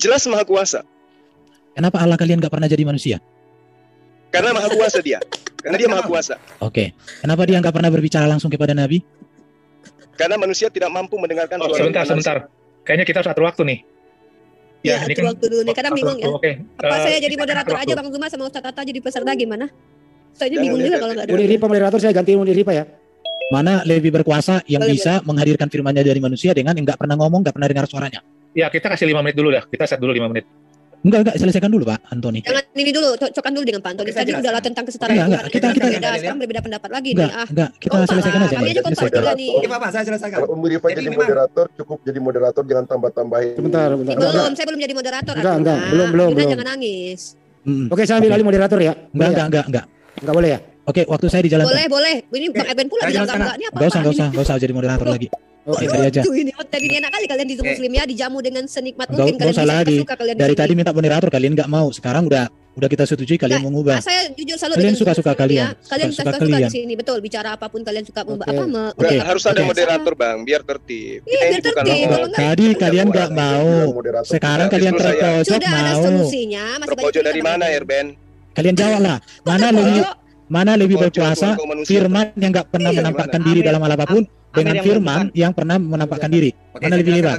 Jelas maha kuasa. Kenapa Allah kalian enggak pernah jadi manusia? Karena maha kuasa dia. Karena dia maha kuasa. Oke. Kenapa dia enggak pernah berbicara langsung kepada Nabi? Karena manusia tidak mampu mendengarkan suara. Sebentar. Kayaknya kita harus atur waktu nih. Ya, ini kan waktu dulu nih. Kadang bingung ya. Oke. Apa saya jadi moderator aja Bang Zuma sama Ustaz Tata jadi peserta gimana? Saya bingung juga kalau enggak ada. Munir Ripa moderator, saya gantiin Munir Ripa ya. Mana lebih berkuasa yang bisa menghadirkan firman-Nya dari manusia dengan yang enggak pernah ngomong, enggak pernah dengar suaranya? Ya, kita kasih 5 menit dulu dah. Kita set dulu 5 menit. Enggak, selesaikan dulu Pak Antoni. Jangan ini dulu, cocokkan dulu dengan Pak Antoni. Tadi udahlah tentang kesetaraan. Enggak, kita sekarang berbeda pendapat lagi nih. Enggak, kita selesaikan aja. Kami aja kompak nih. Oke, Pak, saya selesaikan. Kalau Munir Ripa jadi moderator, cukup jadi moderator, jangan tambah-tambahin. Sebentar. Belum, saya belum jadi moderator. Enggak, belum. Jangan nangis. Oke, saya ambil alih moderator ya. Enggak. Enggak boleh ya? Oke, waktu saya dijalankan. Boleh. Ini Bang Erben pula bilang enggak. Ini apa? Enggak usah jadi moderator lagi. Oke, aja. Tadi ini enak kali kalian di Zoom Muslim ya, dijamu dengan senikmat mungkin. Enggak usah lagi. Dari tadi minta moderator kalian enggak mau. Sekarang udah kita setujui kalian mengubah. Saya jujur salut. Kalian suka-suka kalian. Kalian suka-suka di sini, betul. Bicara apapun kalian suka harus ada moderator, Bang, biar tertib. Iya, biar tertib. Tadi kalian enggak mau. Sekarang kalian terpojok mau. Sudah ada solusinya. Terpojok dari mana, Erben? Kalian jawablah. Mana lebih berkuasa firman yang enggak pernah menampakkan diri dalam hal apapun dengan firman yang pernah menampakkan diri? Mana lebih hebat?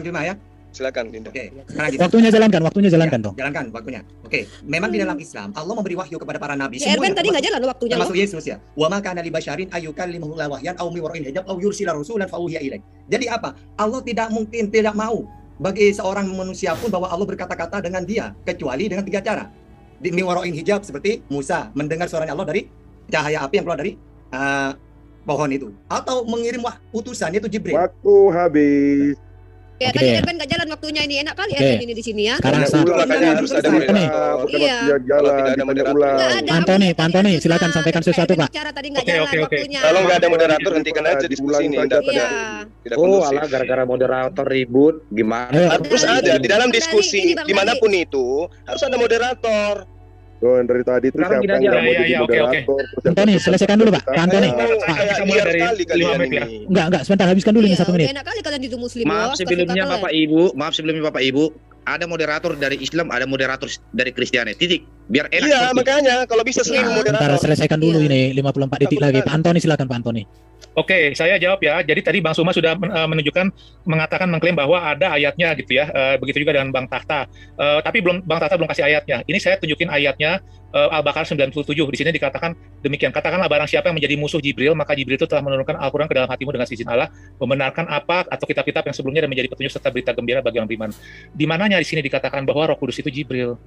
Silakan, Dinda. Oke, waktunya jalankan dong. Jalankan waktunya. Oke, memang di dalam Islam Allah memberi wahyu kepada para nabi. Erben tadi nggak jalan waktunya. Termasuk Yesus ya. Wa ma kana li basyarin ayyukallimuhu la wahyan aw min wara'il hijab aw yursila rasulan fa uhiya ilaih. Jadi apa? Allah tidak mungkin tidak mau bagi seorang manusia pun bahwa Allah berkata-kata dengan dia kecuali dengan 3 cara. Di min wara'il hijab seperti Musa mendengar suaranya Allah dari cahaya api yang keluar dari pohon itu, atau mengirim utusan yaitu Jibril. Waktu habis. Ya Oke. tadi Erben nggak jalan waktunya ini, enak kali Oke. Erben ini di sini ya. Sekarang Makanya harus ada moderator. Iya. Kalau tidak ada moderator. Pak Antoni, silakan sampaikan sesuatu Pak. Bicara tadi nggak jalan waktunya. Kalau nggak ada moderator, hentikan aja diskusi ini. Tidak Oh, kondusif. alah gara-gara moderator ribut gimana? Harus ada di dalam diskusi dimanapun itu harus ada moderator. Oh, yang dari tadi itu Sekarang siapa gini yang aja. nggak mau Ya, jadi ya, oke, oke. moderator? Antoni, selesaikan dulu Pak. Pak Antoni. Bisa mulai dari 5 menit ya. Enggak, sebentar, habiskan dulu ini 1 menit. Enak kali kalian itu muslim Maaf sebelumnya Bapak Ibu, ada moderator dari Islam, ada moderator dari Kristiani. Titik. Biar enak. Iya, seperti. makanya kalau bisa sendiri Sebentar, moderator. selesaikan dulu ini 54 detik lagi. Pak Antoni, silakan Pak Antoni. Oke, saya jawab ya. Jadi tadi Bang Suma sudah mengatakan mengklaim bahwa ada ayatnya gitu ya. Begitu juga dengan Bang Tahta. Tapi Bang Tahta belum kasih ayatnya. Ini saya tunjukin ayatnya Al-Baqarah 97. Di sini dikatakan demikian. Katakanlah barang siapa yang menjadi musuh Jibril, maka Jibril itu telah menurunkan Al-Qur'an ke dalam hatimu dengan izin Allah, membenarkan apa atau kitab-kitab yang sebelumnya dan menjadi petunjuk serta berita gembira bagi orang beriman. Di mananya di sini dikatakan bahwa Roh Kudus itu Jibril.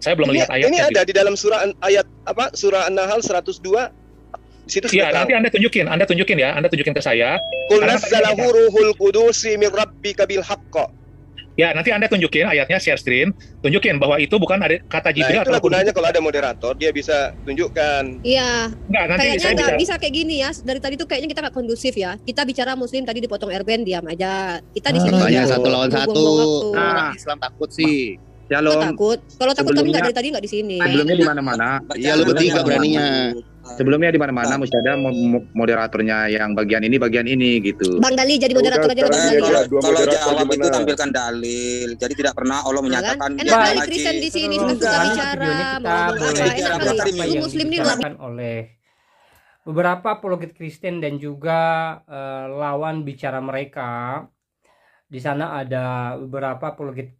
Saya belum melihat ayatnya. Ini ada di dalam surah ayat apa? Surah An-Nahl 102. Di situ Iya, sudah nanti Anda tunjukin ya. Anda tunjukin ke saya. Qul Karena nazzalahu ruhul qudusi min rabbika bil haqq. Ya, nanti Anda tunjukin ayatnya, share screen, tunjukin bahwa itu bukan ada kata Jibril Nah, itulah atau gunanya kalau ada moderator, dia bisa tunjukkan. Iya. Enggak, nanti Kayaknya saya nggak bisa kayak gini ya. Dari tadi tuh kayaknya kita nggak kondusif ya. Kita bicara muslim tadi dipotong Erben, diam aja. Kita di sini Banyak ya, satu lawan buang-buang satu. waktu. Orang Islam takut sih. Kok Shalom. takut? Kalau takut kami nggak Sebelumnya- dari tadi nggak di sini. Sebelumnya di mana-mana. Iya, lu bertiga beraninya. Sebelumnya di mana-mana mesti ada moderatornya yang bagian ini gitu. Bang Dali jadi moderator aja. Bang Dali. Kalau jawab itu tampilkan dalil. Jadi tidak pernah Allah menyatakan Enak kali Kristen di sini suka bicara. Mau ngomong apa? Enak kali. Lu muslim nih nggak dibicarakan oleh beberapa apologet Kristen dan juga lawan bicara mereka. Di sana ada beberapa apologet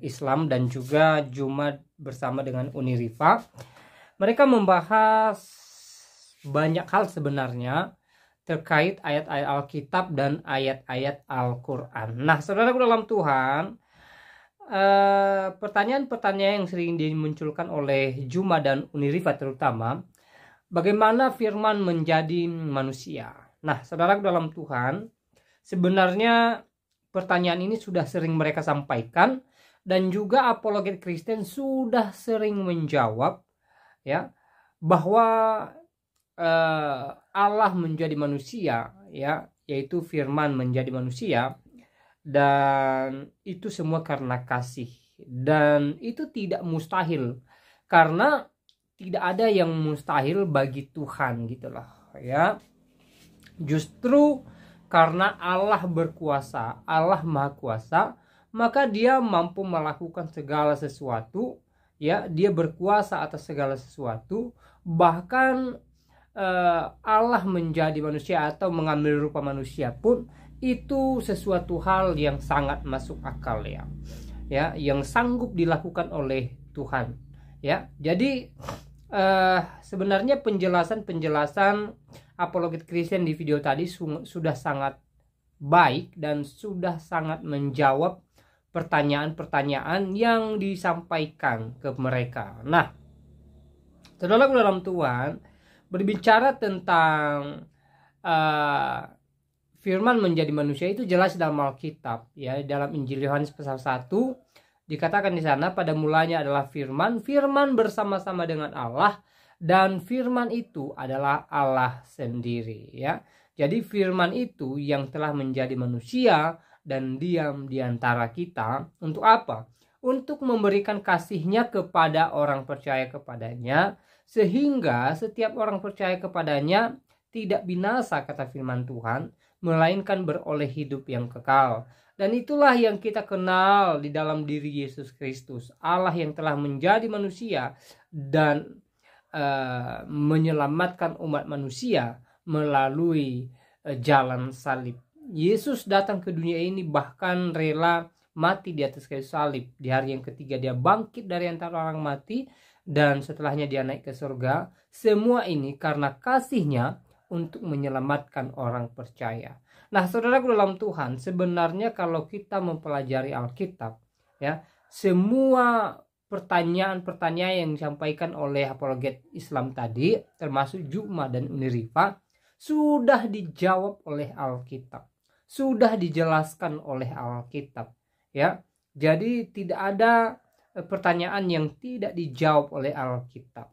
Islam dan juga Jumat bersama dengan Unirifa. Mereka membahas banyak hal sebenarnya terkait ayat-ayat Alkitab dan ayat-ayat Al-Quran. Nah, saudaraku dalam Tuhan, pertanyaan-pertanyaan yang sering dimunculkan oleh Juma dan Unirifa terutama, bagaimana firman menjadi manusia? Nah, saudaraku dalam Tuhan, sebenarnya pertanyaan ini sudah sering mereka sampaikan dan juga apologet Kristen sudah sering menjawab ya bahwa Allah menjadi manusia ya, yaitu firman menjadi manusia, dan itu semua karena kasih, dan itu tidak mustahil karena tidak ada yang mustahil bagi Tuhan gitulah ya. Justru karena Allah berkuasa, Allah Maha Kuasa, maka Dia mampu melakukan segala sesuatu ya, Dia berkuasa atas segala sesuatu. Bahkan Allah menjadi manusia atau mengambil rupa manusia pun itu sesuatu hal yang sangat masuk akal ya, yang sanggup dilakukan oleh Tuhan ya. Jadi sebenarnya penjelasan apologet Kristen di video tadi sudah sangat baik dan sudah sangat menjawab pertanyaan-pertanyaan yang disampaikan ke mereka. Nah, saudaraku dalam Tuhan, berbicara tentang firman menjadi manusia itu jelas dalam Alkitab ya. Dalam Injil Yohanes pasal 1 dikatakan di sana, pada mulanya adalah firman bersama-sama dengan Allah, dan firman itu adalah Allah sendiri ya. Jadi firman itu yang telah menjadi manusia dan diam di antara kita. Untuk apa? Untuk memberikan kasih-Nya kepada orang percaya kepadanya, sehingga setiap orang percaya kepadanya tidak binasa, kata firman Tuhan, melainkan beroleh hidup yang kekal. Dan itulah yang kita kenal di dalam diri Yesus Kristus, Allah yang telah menjadi manusia dan menyelamatkan umat manusia melalui jalan salib. Yesus datang ke dunia ini bahkan rela mati di atas kayu salib. Di hari yang ketiga Dia bangkit dari antara orang mati, dan setelahnya Dia naik ke surga. Semua ini karena kasih-Nya untuk menyelamatkan orang percaya. Nah, saudaraku dalam Tuhan, sebenarnya kalau kita mempelajari Alkitab ya, semua pertanyaan-pertanyaan yang disampaikan oleh apologet Islam tadi, termasuk Juma dan Unirifa, sudah dijawab oleh Alkitab. sudah dijelaskan oleh Alkitab, ya. Jadi tidak ada pertanyaan yang tidak dijawab oleh Alkitab.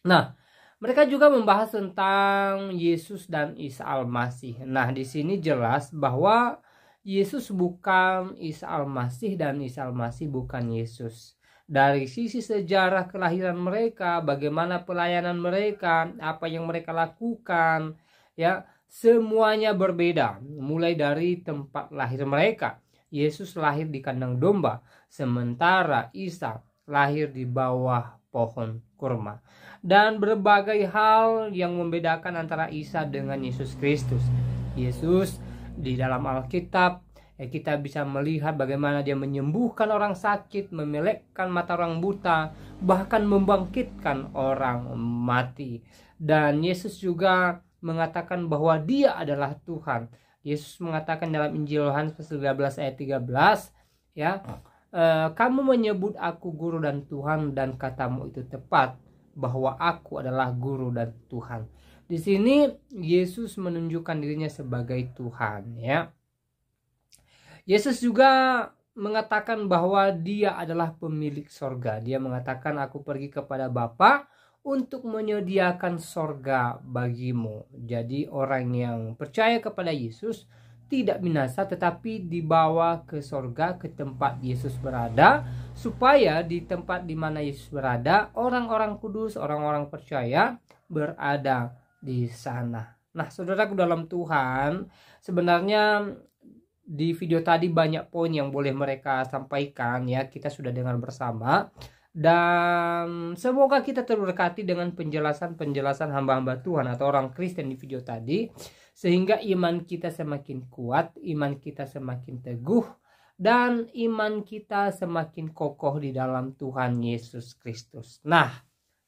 Nah, mereka juga membahas tentang Yesus dan Isa Al-Masih. Nah, di sini jelas bahwa Yesus bukan Isa Al-Masih dan Isa Al-Masih bukan Yesus. Dari sisi sejarah kelahiran mereka, bagaimana pelayanan mereka, apa yang mereka lakukan, ya, semuanya berbeda. Mulai dari tempat lahir mereka. Yesus lahir di kandang domba, sementara Isa lahir di bawah pohon kurma. Dan berbagai hal yang membedakan antara Isa dengan Yesus Kristus. Yesus di dalam Alkitab, kita bisa melihat bagaimana dia menyembuhkan orang sakit, memelekkan mata orang buta, bahkan membangkitkan orang mati. Dan Yesus juga mengatakan bahwa dia adalah Tuhan. Yesus mengatakan dalam Injil Yohanes 13 ayat 13, ya, kamu menyebut aku guru dan Tuhan, dan katamu itu tepat, bahwa aku adalah guru dan Tuhan. Di sini Yesus menunjukkan dirinya sebagai Tuhan, ya. Yesus juga mengatakan bahwa dia adalah pemilik sorga. Dia mengatakan, aku pergi kepada Bapa untuk menyediakan sorga bagimu. Jadi orang yang percaya kepada Yesus tidak binasa, tetapi dibawa ke sorga, ke tempat Yesus berada, supaya di tempat di mana Yesus berada, orang-orang kudus, orang-orang percaya berada di sana. Nah, saudaraku dalam Tuhan, sebenarnya di video tadi banyak poin yang boleh mereka sampaikan, ya, kita sudah dengar bersama. Dan semoga kita terberkati dengan penjelasan-penjelasan hamba-hamba Tuhan atau orang Kristen di video tadi, sehingga iman kita semakin kuat, iman kita semakin teguh, dan iman kita semakin kokoh di dalam Tuhan Yesus Kristus. Nah,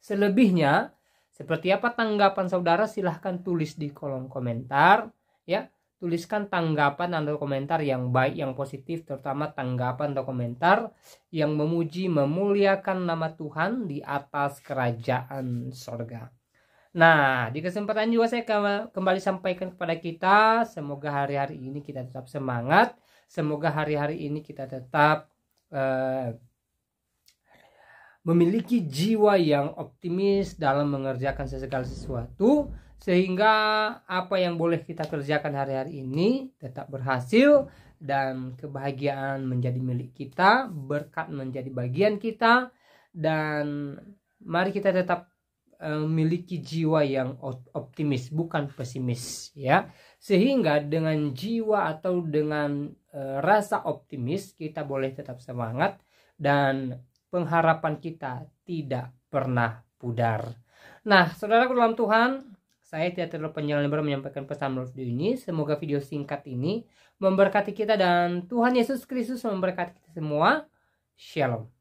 selebihnya seperti apa tanggapan saudara, silahkan tulis di kolom komentar, ya. Tuliskan tanggapan atau komentar yang baik, yang positif, terutama tanggapan atau komentar yang memuji, memuliakan nama Tuhan di atas kerajaan sorga. Nah, di kesempatan juga saya kembali sampaikan kepada kita, semoga hari-hari ini kita tetap semangat, semoga hari-hari ini kita tetap memiliki jiwa yang optimis dalam mengerjakan segala sesuatu, sehingga apa yang boleh kita kerjakan hari-hari ini tetap berhasil dan kebahagiaan menjadi milik kita, berkat menjadi bagian kita, dan mari kita tetap memiliki jiwa yang optimis, bukan pesimis, ya. Sehingga dengan jiwa atau dengan rasa optimis kita boleh tetap semangat dan pengharapan kita tidak pernah pudar. Nah, saudaraku dalam Tuhan, saya tidak terlalu panjang lebar menyampaikan pesan melalui video ini. Semoga video singkat ini memberkati kita dan Tuhan Yesus Kristus memberkati kita semua. Shalom.